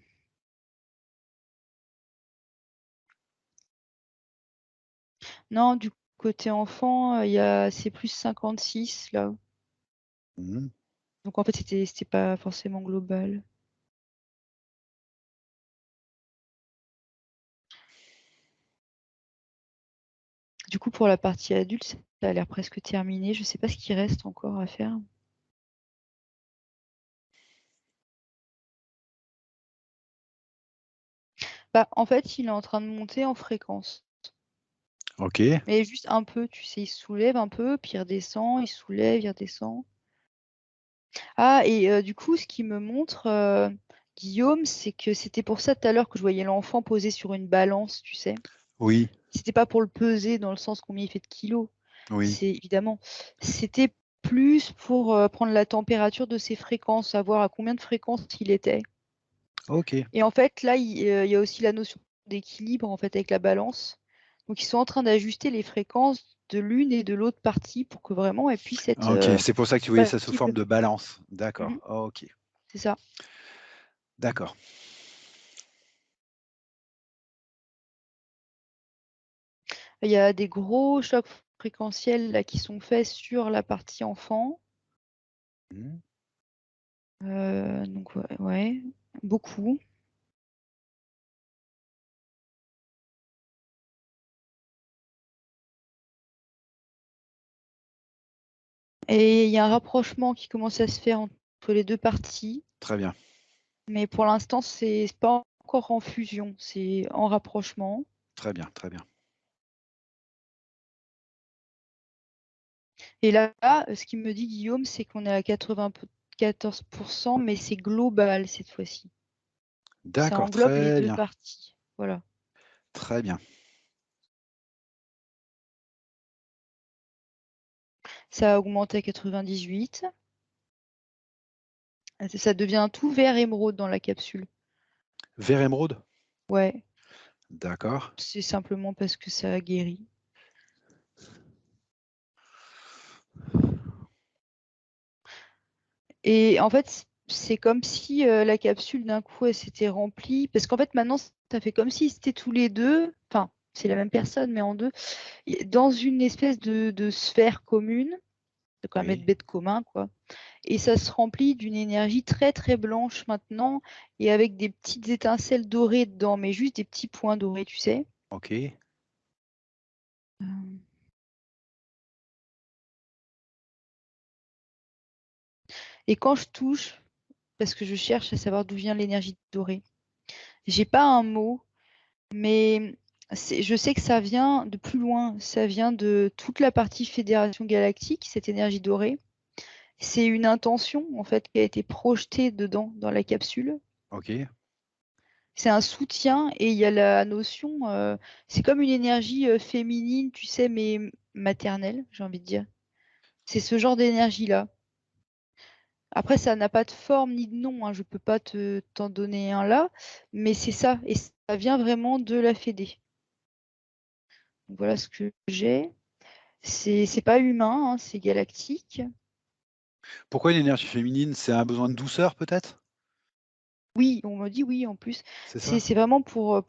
non, du côté enfant, il y a c'est plus 56 là. Mmh. Donc en fait, c'était pas forcément global. Du coup, pour la partie adulte, ça a l'air presque terminé. Je sais pas ce qu'il reste encore à faire. Bah, en fait, il est en train de monter en fréquence, OK, mais juste un peu, tu sais? Il se soulève un peu, puis il redescend, il se soulève, il redescend. Ah et du coup, ce qu'il me montre, Guillaume, c'est que c'était pour ça tout à l'heure que je voyais l'enfant posé sur une balance, tu sais? oui, C'était pas pour le peser dans le sens combien il fait de kilos, oui, c'est évidemment. C'était plus pour, prendre la température de ses fréquences, savoir à combien de fréquences il était. OK, Et en fait, là, il y a aussi la notion d'équilibre, en fait, avec la balance. Donc ils sont en train d'ajuster les fréquences de l'une et de l'autre partie pour que vraiment elles puissent être, OK, c'est pour ça que tu voyais ça sous forme compatibles. de balance. Mmh. D'accord, OK, C'est ça. d'accord. Il y a des gros chocs fréquentiels là qui sont faits sur la partie enfant, Mmh. donc ouais, ouais, beaucoup. Et il y a un rapprochement qui commence à se faire entre les 2 parties, Très bien, mais pour l'instant, c'est pas encore en fusion, c'est en rapprochement. très bien, très bien. Et là, ce qu'il me dit Guillaume, c'est qu'on est à 94 mais c'est global cette fois-ci. Ça D'accord, englobe les très 2 bien, parties. Voilà. très bien. Ça augmente à 98. Ça devient tout vert émeraude dans la capsule. Vert émeraude? Ouais, D'accord. c'est simplement parce que ça guérit. Et en fait, c'est comme si la capsule d'un coup elle s'était remplie. Parce qu'en fait, maintenant, ça fait comme si c'était tous les deux. Enfin, c'est la même personne, mais en deux. Dans une espèce de sphère commune, de quand même Oui. être bête commun, quoi. Et ça se remplit d'une énergie très très blanche maintenant, et avec des petites étincelles dorées dedans, mais juste des petits points dorés, tu sais. OK. Et quand je touche, parce que je cherche à savoir d'où vient l'énergie dorée, j'ai pas un mot, mais je sais que ça vient de plus loin, ça vient de toute la partie Fédération Galactique, cette énergie dorée. C'est une intention en fait qui a été projetée dedans, dans la capsule. OK. C'est un soutien, et il y a la notion, c'est comme une énergie féminine, tu sais, mais maternelle, j'ai envie de dire. C'est ce genre d'énergie-là. Après, ça n'a pas de forme ni de nom, hein, je peux pas t'en donner un là, mais c'est ça, et ça vient vraiment de la Fédé. Donc voilà ce que j'ai. C'est pas humain, hein, c'est galactique. Pourquoi une énergie féminine? C'est un besoin de douceur peut-être? Oui, on me dit oui en plus. C'est ça? C'est vraiment pour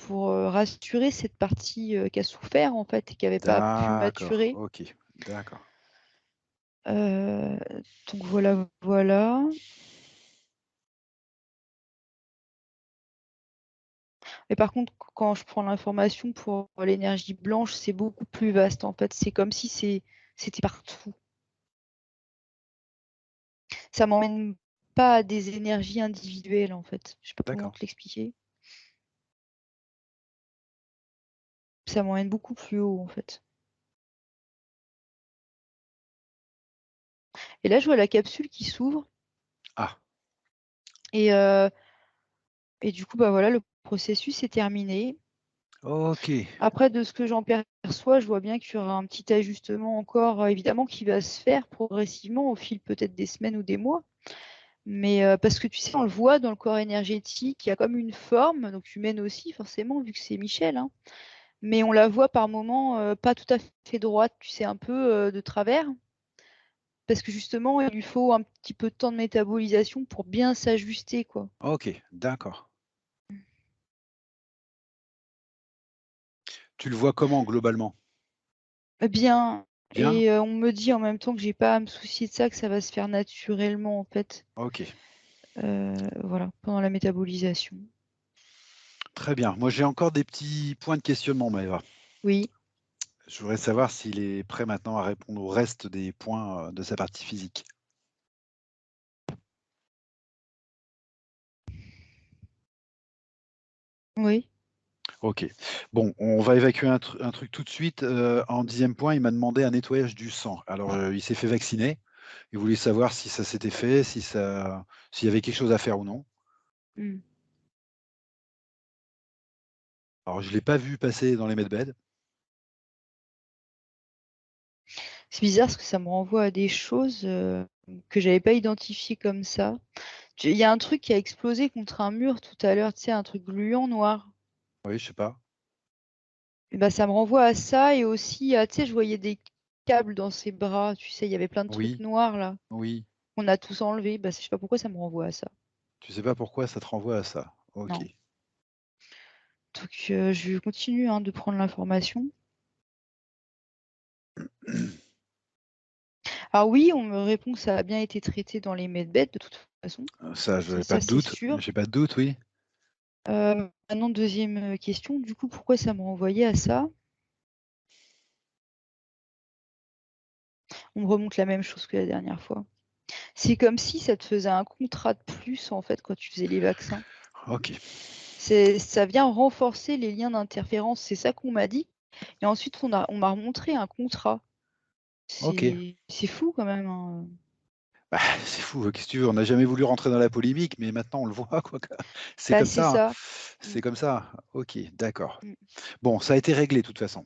rassurer cette partie qui a souffert en fait et qui n'avait pas pu D'accord, maturer. OK, d'accord. Euh, donc voilà, voilà. Mais par contre, quand je prends l'information pour l'énergie blanche, c'est beaucoup plus vaste en fait. C'est comme si c'était partout. Ça m'emmène pas à des énergies individuelles en fait. Je sais pas comment D'accord. te l'expliquer. Ça m'emmène beaucoup plus haut en fait. Et là, je vois la capsule qui s'ouvre, Ah, et, euh, et du coup, bah voilà, le processus est terminé. OK, Après, de ce que j'en perçois, je vois bien qu'il y aura un petit ajustement encore, évidemment, qui va se faire progressivement au fil peut-être des semaines ou des mois. Mais parce que tu sais, on le voit dans le corps énergétique, il y a comme une forme, donc humaine aussi, forcément, vu que c'est Michel, hein. Mais on la voit par moments pas tout à fait droite, tu sais, un peu de travers. Parce que justement, il lui faut un petit peu de temps de métabolisation pour bien s'ajuster, quoi. OK, d'accord. Tu le vois comment globalement? Bien. Bien? Et on me dit en même temps que j'ai pas à me soucier de ça, que ça va se faire naturellement, en fait. OK, Voilà, pendant la métabolisation. très bien. Moi, j'ai encore des petits points de questionnement, Maëva. Oui. Je voudrais savoir s'il est prêt maintenant à répondre au reste des points, de sa partie physique. Oui. OK. Bon, on va évacuer un truc tout de suite. En 10e point, il m'a demandé un nettoyage du sang. Alors, il s'est fait vacciner. Il voulait savoir si ça s'était fait, s'il y avait quelque chose à faire ou non. Hmm. Alors je ne l'ai pas vu passer dans les medbeds. C'est bizarre parce que ça me renvoie à des choses que j'avais pas identifiées comme ça. Il y a un truc qui a explosé contre un mur tout à l'heure, tu sais, un truc gluant noir. Oui, je sais pas. Et bah, ça me renvoie à ça, et aussi à, tu sais, je voyais des câbles dans ses bras, tu sais, il y avait plein de trucs Oui, noirs là. oui. On a tous enlevé. Bah, je sais pas pourquoi ça me renvoie à ça. Tu sais pas pourquoi ça te renvoie à ça. OK. Non. Donc je continue hein, de prendre l'information. Alors oui, on me répond que ça a bien été traité dans les medbeds de toute façon. Ça, Ça, j'ai pas ça, de c'est doute. sûr. J'ai pas de doute, oui. Maintenant, deuxième question, du coup, pourquoi ça me renvoyait à ça? On me remonte la même chose que la dernière fois. C'est comme si ça te faisait un contrat de plus, en fait, quand tu faisais les vaccins. OK. Ça vient renforcer les liens d'interférence, c'est ça qu'on m'a dit. Et ensuite, on m'a remontré un contrat. OK. C'est fou quand même, hein. Bah, c'est fou, qu'est-ce que tu veux? On n'a jamais voulu rentrer dans la polémique, mais maintenant on le voit quoi que c'est Bah, comme c'est ça, hein. ça. Mm, C'est comme ça. OK, d'accord. mm. Bon, ça a été réglé de toute façon.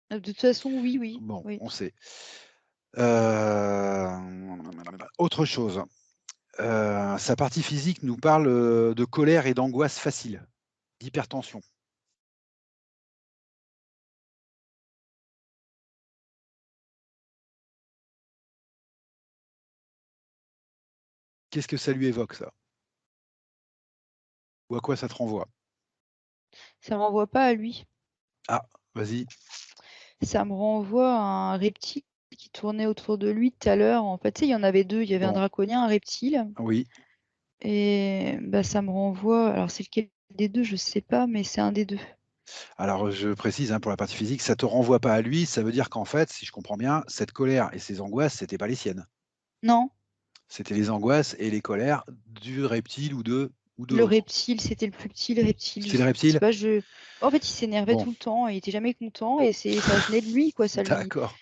De toute façon, oui, oui, Bon, oui. on sait. Autre chose, sa partie physique nous parle, de colère et d'angoisse facile, d'hypertension. Qu'est-ce que ça lui évoque ça? Ou à quoi ça te renvoie? Ça me renvoie pas à lui. Ah, vas-y. Ça me renvoie à un reptile qui tournait autour de lui tout à l'heure. En fait, tu sais, il y en avait 2. Il y avait un Bon, draconien, un reptile oui. et bah, ça me renvoie alors c'est lequel des 2, je sais pas, mais c'est un des 2. Alors, je précise, hein, pour la partie physique, ça te renvoie pas à lui, ça veut dire qu'en fait, si je comprends bien, cette colère et ces angoisses, c'était pas les siennes. Non, C'était les angoisses et les colères du reptile ou de le l'autre. reptile, c'était le plus petit, le reptile, je C'était le sais reptile? pas, en fait, il s'énervait Bon, tout le temps, il était jamais content et ça venait de lui, quoi, ça lui d'accord,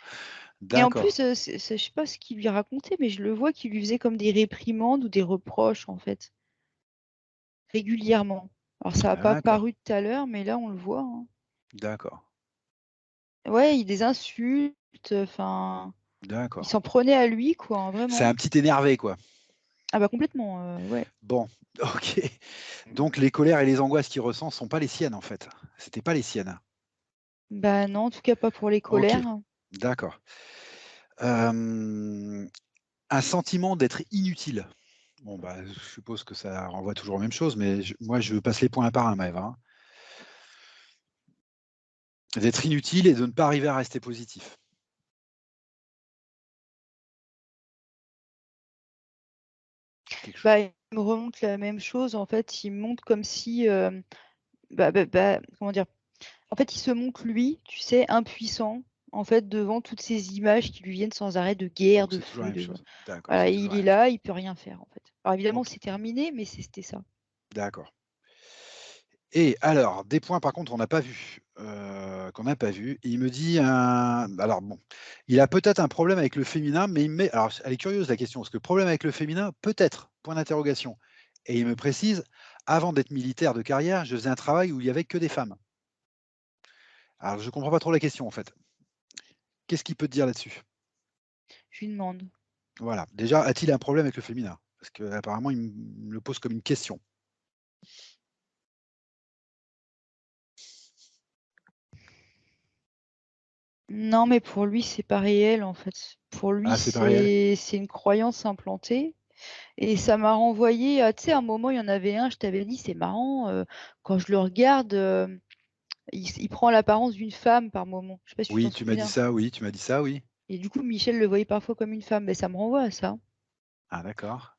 et en d'accord, plus, c'est je sais pas ce qu'il lui racontait, mais je le vois qu'il lui faisait comme des réprimandes ou des reproches, en fait, régulièrement. Alors ça a pas d'accord, paru tout à l'heure, mais là, on le voit, hein. d'accord, Ouais, il des insultes, enfin, il d'accord. s'en prenait à lui, quoi, hein, C'est vraiment. un petit énervé, quoi. Ah bah complètement, ouais. Bon, OK. Donc les colères et les angoisses qu'il ressent sont pas les siennes, en fait. C'était pas les siennes. Bah non, en tout cas pas pour les OK, colères. d'accord. Hem, un sentiment d'être inutile. Bon, bah, je suppose que ça renvoie toujours aux mêmes choses, mais moi, je passe les points un par un, Maëva, hein. D'être inutile et de ne pas arriver à rester positif. Quelque ch Bah, il me remonte la même chose, en fait, il me montre comme si, comment dire? En fait, il se montre lui, tu sais, impuissant, en fait, devant toutes ces images qui lui viennent sans arrêt de guerre, donc de c'est toujours la feu, même chose. D'accord, voilà, c'est toujours il la est même chose. là, il peut rien faire, en fait. Alors évidemment, OK, c'est terminé, mais c'était ça. d'accord. Et alors, des points par contre on n'a pas vus, qu'on n'a pas vus. Il me dit alors bon, il a peut-être un problème avec le féminin, mais il me met alors elle est curieuse la question, parce que problème avec le féminin, peut-être, point d'interrogation. Et il me précise: «Avant d'être militaire de carrière, je faisais un travail où il y avait que des femmes». Alors je comprends pas trop la question en fait. Qu'est-ce qu'il peut te dire là-dessus? Je lui demande. Voilà, déjà, a-t-il un problème avec le féminin? Parce qu'apparemment il me le pose comme une question. Non, mais pour lui, c'est pas réel, en fait. Pour lui, Ah, c'est pas réel? c'est une croyance implantée et ça m'a renvoyé à tu sais, à un moment, il y en avait un, je t'avais dit: «C'est marrant, quand je le regarde, il prend l'apparence d'une femme par moment». Je sais pas si tu t'en Oui, tu m'as dit souviens? ça, oui, tu m'as dit ça, oui. Et du coup, Michel le voyait parfois comme une femme, mais ça me renvoie à ça. Ah d'accord.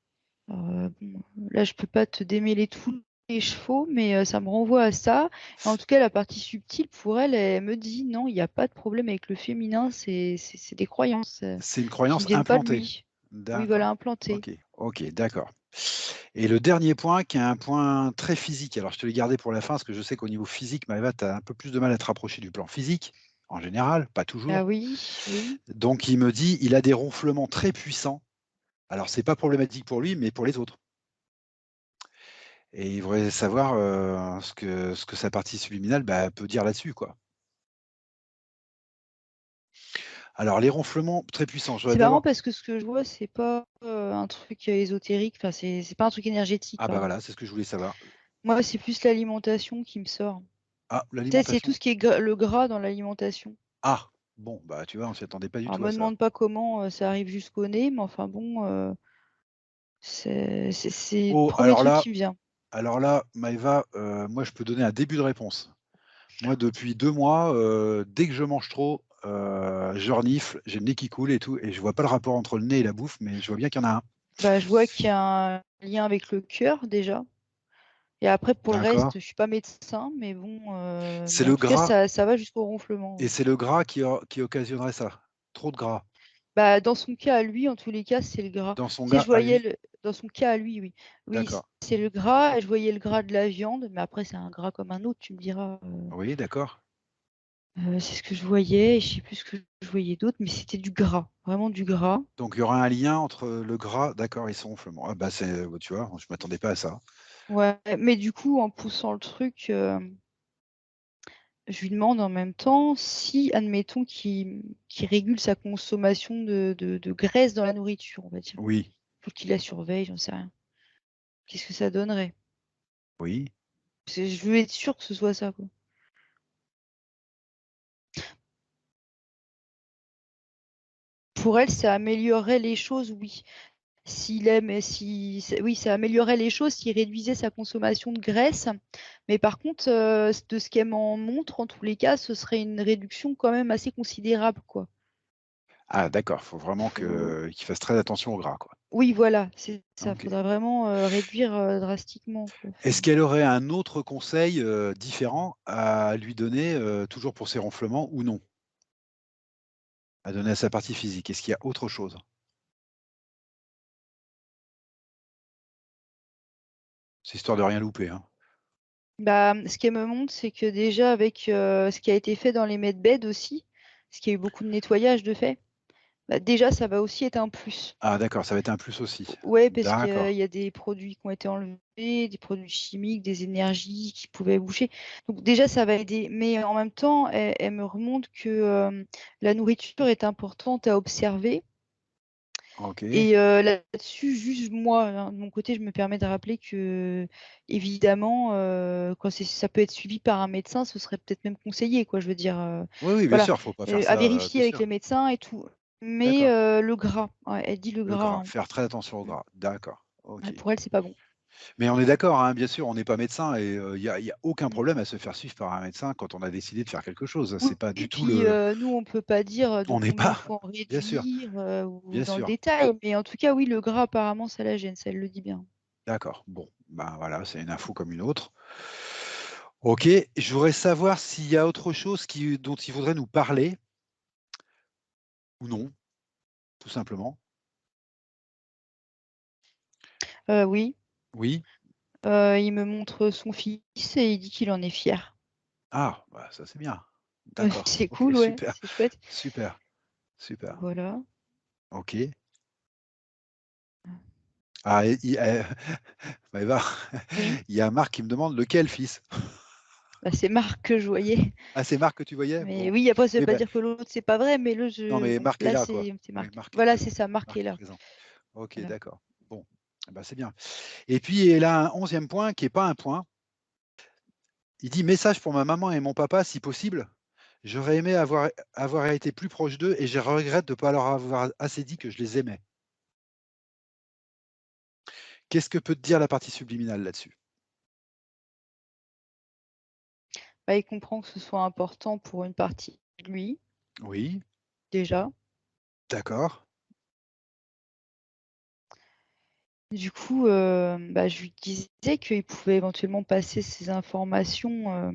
Bon, là, je peux pas te démêler tous les chevaux, mais ça me renvoie à ça. En tout cas, la partie subtile, pour elle, elle me dit: «Non, il y a pas de problème avec le féminin, c'est des croyances, C'est une qui croyance ne viennent pas de implantée? lui». Oui, voilà, D'accord. implantées. OK, OK, d'accord. Et le dernier point qui est un point très physique, alors je te l'ai gardé pour la fin parce que je sais qu'au niveau physique, Maëva, tu as un peu plus de mal à te rapprocher du plan physique, en général, pas Ah toujours. oui, oui. Donc il me dit: «Il a des ronflements très puissants». Alors c'est pas problématique pour lui, mais pour les autres. Et il voudrait savoir, ce que sa partie subliminale, bah, peut dire là-dessus, quoi. Alors les ronflements très puissants, je voudrais C'est marrant d'abord parce que ce que je vois, c'est pas, un truc, ésotérique, enfin, c'est pas un truc énergétique, ah bah, pardon. voilà, c'est ce que je voulais savoir. Moi, c'est plus l'alimentation qui me sort. Ah, Tu sais, c'est tout l'alimentation? ce qui est le gras dans l'alimentation. Ah! Bon, bah, tu vois, on s'y attendait pas du Alors tout à me ça. demande pas comment, ça arrive jusqu'au nez, mais enfin bon, c'est le Oh, 1er truc qui me vient. alors là, Maëva, moi, je peux donner un début de réponse. Moi, depuis 2 mois, dès que je mange trop, je renifle, j'ai le nez qui coule et tout et je vois pas le rapport entre le nez et la bouffe, mais je vois bien qu'il y en a un. Bah, je vois qu'il y a un lien avec le cœur déjà et après pour le D'accord. reste, je suis pas médecin, mais bon, C'est mais en le tout cas gras ça va jusqu'au ronflement, et ouais. c'est le gras qui occasionnerait ça? Trop de gras? Bah, dans son cas à lui, en tous les cas, c'est le gras. Dans son Tu sais, gras je à voyais lui? le dans son cas à lui, oui. Oui, D'accord. c'est le gras et je voyais le gras de la viande, mais après c'est un gras comme un autre, tu me diras, Oui, d'accord. c'est ce que je voyais et je sais plus ce que je voyais d'autre, mais c'était du gras, vraiment du gras. Donc il y aura un lien entre le gras d'accord et son ronflement. Ah bah, bah, tu vois, je m'attendais pas à ça. Ouais, mais du coup, en poussant le truc, je lui demande en même temps si, admettons, qu'il régule sa consommation de graisse dans la nourriture, on va dire. Oui, Faut qu'il la surveille, j'en sais rien. Qu'est-ce que ça donnerait? oui. Je veux être sûre que ce soit ça, quoi. Pour elle, ça améliorerait les choses, oui. Oui, ça améliorerait les choses s'il réduisait sa consommation de graisse. Mais par contre, de ce qu'elle m'en montre, en tous les cas, ce serait une réduction quand même assez considérable, quoi. Ah d'accord, faut vraiment Faut- qu'il fasse très attention au gras, quoi. Oui, voilà, c'est ça. OK. Faudrait vraiment réduire drastiquement, quoi. Est-ce qu'elle aurait un autre conseil, différent à lui donner, toujours pour ses ronflements ou non? À donner à sa partie physique? Est-ce qu'il y a autre chose? C'est histoire de rien louper, hein. Bah, ce qu'elle me montre, c'est que déjà avec ce qui a été fait dans les medbeds aussi, parce qu'il y a eu beaucoup de nettoyage de fait, bah, déjà ça va aussi être un plus. Ah d'accord, ça va être un plus aussi. Ouais, parce qu'il D'accord. y a des produits qui ont été enlevés, des produits chimiques, des énergies qui pouvaient boucher. Donc déjà, ça va aider. Mais en même temps, elle me remonte que la nourriture est importante à observer. OK. Et là-dessus, juste moi, hein, de mon côté, je me permets de rappeler que, évidemment, quand ça peut être suivi par un médecin, ce serait peut-être même conseillé, quoi. Je veux dire, Oui, oui, bien voilà, sûr, faut pas faire à ça, vérifier bien avec sûr. les médecins et tout. Mais D'accord. le gras, ouais, elle dit le Le gras, gras, hein. faire très attention au Mm. gras. D'accord, Ouais, OK. pour elle, c'est pas bon. Mais on est d'accord, hein, bien sûr, on n'est pas médecin et il y a aucun Mm. problème à se faire suivre par un médecin quand on a décidé de faire quelque chose. Oui, C'est pas et du tout puis le nous, on peut pas dire de on n'est combien il pas faut en bien sûr, réduire ou bien dans le sûr. détail. Mais en tout cas, oui, le gras, apparemment, ça la gêne, ça, elle le dit bien. D'accord, bon, ben, voilà, c'est une info comme une autre. OK, je voudrais savoir s'il y a autre chose dont il voudrait nous parler ou non, tout simplement. Oui, Oui? il me montre son fils et il dit qu'il en est fier. Ah, bah, ça c'est bien. Ouais, D'accord, c'est OK, cool, ouais, super, c'est chouette. super, super. Voilà. OK. Ah et Maëva, Oui, il y a Marc qui me demande: «Lequel fils?» bah, c'est Marc que je voyais. Ah, c'est Marc que tu voyais? Mais Bon. oui, après, ça veut Oui, pas bah, dire que l'autre, c'est pas vrai, mais non, mais bon, Marc est là, là, quoi. c'est Oui, Marc. Marc est Voilà, c'est présent. ça, Marc est Marc est là. présent. OK, Voilà. d'accord. Bon, ah bah, c'est bien. Et puis, elle a un 11e point qui est pas un point. Il dit: «Message pour ma maman et mon papa si possible. J'aurais aimé avoir été plus proche d'eux et je regrette de ne pas leur avoir assez dit que je les aimais». Qu'est-ce que peut te dire la partie subliminale là-dessus? Bah, il comprend que ce soit important pour une partie de lui, Oui, déjà. d'accord, Du coup, bah, je lui disais qu'il pouvait éventuellement passer ces informations,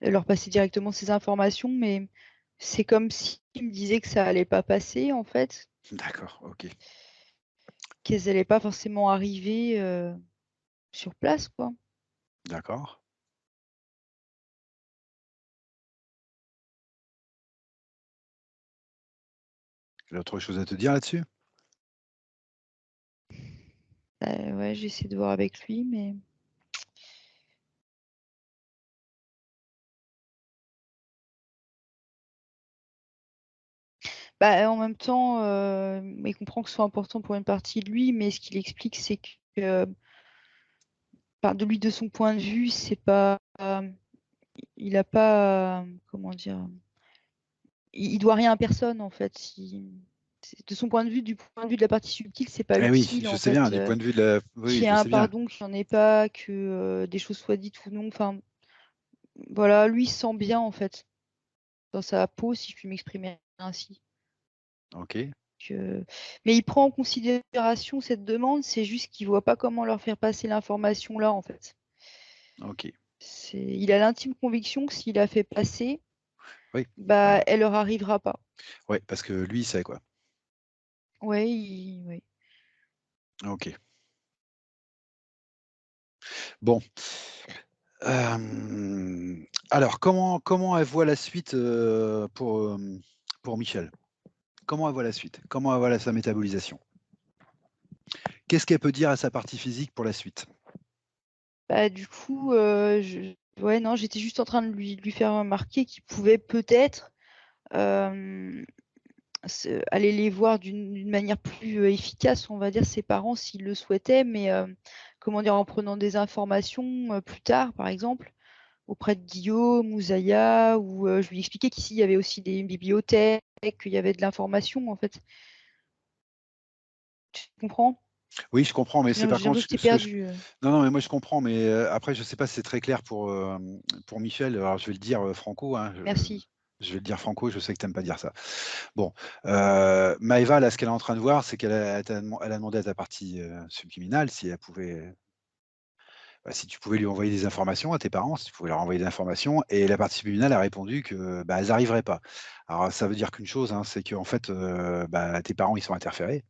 leur passer directement ces informations, mais c'est comme s'il me disait que ça allait pas passer, en fait, d'accord, OK, qu'elles allaient pas forcément arriver, sur place, quoi. d'accord. Il a autre chose à te dire là-dessus? Ouais, j'essaie de voir avec lui, mais bah, en même temps, il comprend que ce soit important pour une partie de lui, mais ce qu'il explique, c'est que, enfin, de lui, de son point de vue, c'est pas, il a pas, comment dire? Il doit rien à personne, en fait. De son point de vue, du point de vue de la partie subtile, c'est pas Eh oui, utile, je en sais bien, fait, du point de vue de la oui, qu'il y ait je un sais bien. pardon, qu'il y en ait pas, que, des choses soient dites ou non. Enfin, voilà, lui, il se sent bien, en fait, dans sa peau, si je puis m'exprimer ainsi. OK, Que mais il prend en considération cette demande, c'est juste qu'il voit pas comment leur faire passer l'information là, en fait. OK. Il a l'intime conviction que s'il la fait passer, Oui, bah, bah, elle leur arrivera pas. ouais, parce que lui, il sait, quoi. Ouais, ouais. OK. Bon, alors comment elle voit la suite, pour Michel? Comment elle voit la suite? Comment elle voit sa métabolisation? Qu'est-ce qu'elle peut dire à sa partie physique pour la suite? Bah, du coup, Ouais, non, j'étais juste en train de lui faire remarquer qu'il pouvait peut-être, hem, aller les voir d'une manière plus, efficace, on va dire, ses parents s'il le souhaitait, mais, comment dire? En prenant des informations, plus tard, par exemple, auprès de Guillaume ou Zaya ou, je lui expliquais qu'ici il y avait aussi des bibliothèques, qu'il y avait de l'information, en fait. Tu comprends? Oui, je comprends, mais c'est par J'ai contre l'impression que je t'ai ce que je perdue, non, non, mais moi je comprends, mais après je sais pas si c'est très clair pour Michel. Alors je vais le dire, franco, hein, merci. je vais le dire franco, je sais que tu aimes pas dire ça. Bon, Maëva, là, ce qu'elle est en train de voir, c'est elle a demandé à ta partie, subliminale si elle pouvait, bah, si tu pouvais lui envoyer des informations à tes parents, si tu pouvais leur envoyer des informations et la partie subliminale a répondu que, bah, elles arriveraient pas. Alors ça veut dire qu'une chose, hein, c'est qu'en fait, bah, tes parents, ils sont interférés,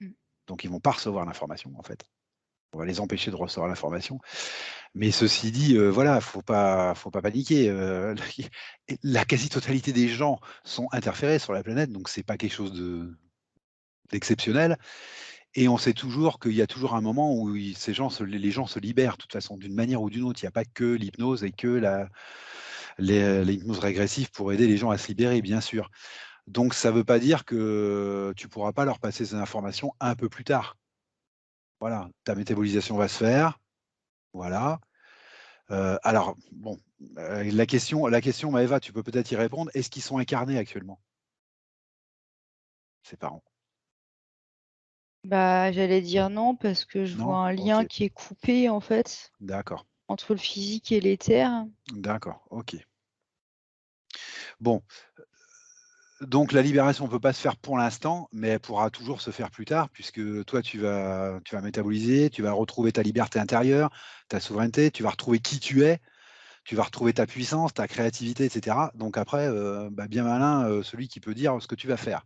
Mmh. donc ils vont pas recevoir l'information, en fait. On va les empêcher de recevoir l'information. Mais ceci dit, voilà, faut pas paniquer, la quasi-totalité des gens sont interférés sur la planète, donc c'est pas quelque chose d'exceptionnel et on sait toujours qu'il y a toujours un moment où ces gens les gens se libèrent de toute façon, d'une manière ou d'une autre. Il y a pas que l'hypnose et que l'hypnose régressive pour aider les gens à se libérer, bien sûr. Donc ça veut pas dire que tu pourras pas leur passer ces informations un peu plus tard. Voilà, ta métabolisation va se faire, voilà. Alors bon, la question Maëva, tu peux peut-être y répondre. Est-ce qu'ils sont incarnés actuellement, ses parents? Bah, j'allais dire non parce que je vois Non? un lien OK, qui est coupé, en fait, d'accord, entre le physique et l'éther. d'accord, OK. Bon, donc la libération ne peut pas se faire pour l'instant, mais elle pourra toujours se faire plus tard puisque toi tu vas métaboliser, tu vas retrouver ta liberté intérieure, ta souveraineté, tu vas retrouver qui tu es, tu vas retrouver ta puissance, ta créativité et cetera. Donc après, bah, bien malin, celui qui peut dire ce que tu vas faire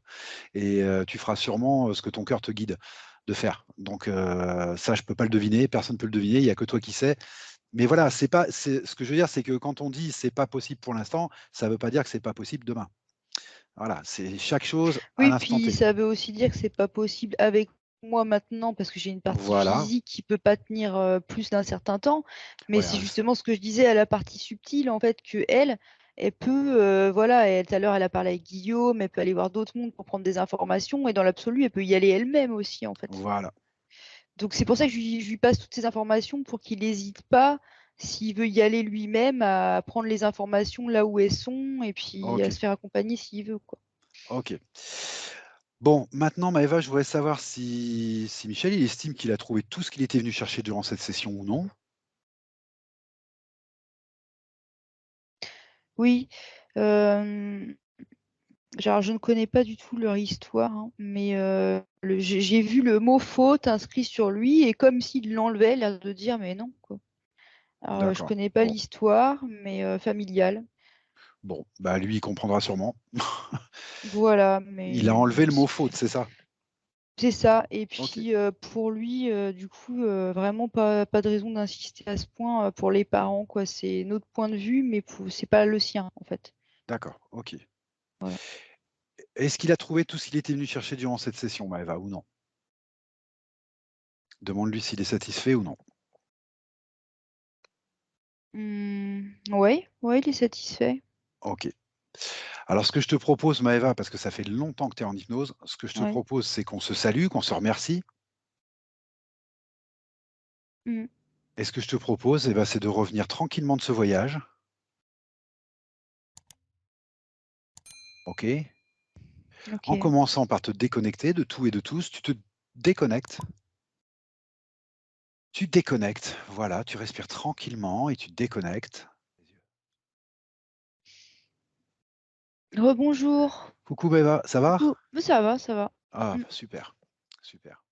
et tu feras sûrement, ce que ton cœur te guide de faire. Donc ça, je peux pas le deviner, personne ne peut le deviner, il y a que toi qui sais. Mais voilà, c'est ce que je veux dire, c'est que quand on dit: «C'est pas possible pour l'instant», ça veut pas dire que c'est pas possible demain. Voilà, c'est chaque chose à Oui, l'instant puis T. ça veut aussi dire que c'est pas possible avec moi maintenant parce que j'ai une partie Voilà, physique qui peut pas tenir, plus d'un certain temps. Mais c'est voilà, ça justement ce que je disais à la partie subtile, en fait, qu'elle, elle peut, voilà, elle tout à l'heure, elle a parlé avec Guillaume, elle peut aller voir d'autres mondes pour prendre des informations et dans l'absolu, elle peut y aller elle-même aussi, en fait. voilà, Donc c'est pour ça que je lui passe toutes ces informations pour qu'il hésite pas, s'il veut y aller lui-même, à prendre les informations là où elles sont et puis à OK, se faire accompagner s'il veut, quoi. OK. Bon, maintenant Maëva, je voudrais savoir si Michel, il estime qu'il a trouvé tout ce qu'il était venu chercher durant cette session ou non? Oui, hem, genre je ne connais pas du tout leur histoire, hein, mais le j'ai vu le mot faute inscrit sur lui et comme s'il l'enlevait, l'air de dire: «Mais non, quoi». Alors, je D'accord, connais pas bon. l'histoire, mais familiale. Bon, bah, lui, il comprendra sûrement. Voilà, Il a mais enlevé le mot c faute, c'est ça? c'est ça et OK, puis, pour lui, du coup, vraiment pas de raison d'insister à ce point, pour les parents, quoi. C'est notre point de vue, mais c'est pas le sien, en fait. d'accord, OK. Voilà. Est-ce qu'il a trouvé tout ce qu'il était venu chercher durant cette session, Maëva, ou non? Demande-lui s'il est satisfait ou non. Ouais, ouais, il est satisfait. OK. Alors ce que je te propose, Maëva, parce que ça fait longtemps que tu es en hypnose, ce que je te Ouais. propose, c'est qu'on se salue, qu'on se remercie Mmh. et ce que je te propose, eh ben, c'est de revenir tranquillement de ce voyage, OK? En OK. commençant par te déconnecter de tout et de tous, tu te déconnectes, tu déconnectes, voilà, tu respires tranquillement et tu te déconnectes. Rebonjour. Coucou Maëva, ça va? Coucou. Mais ça va, ça va. Ah, Mmh. bah, super, super.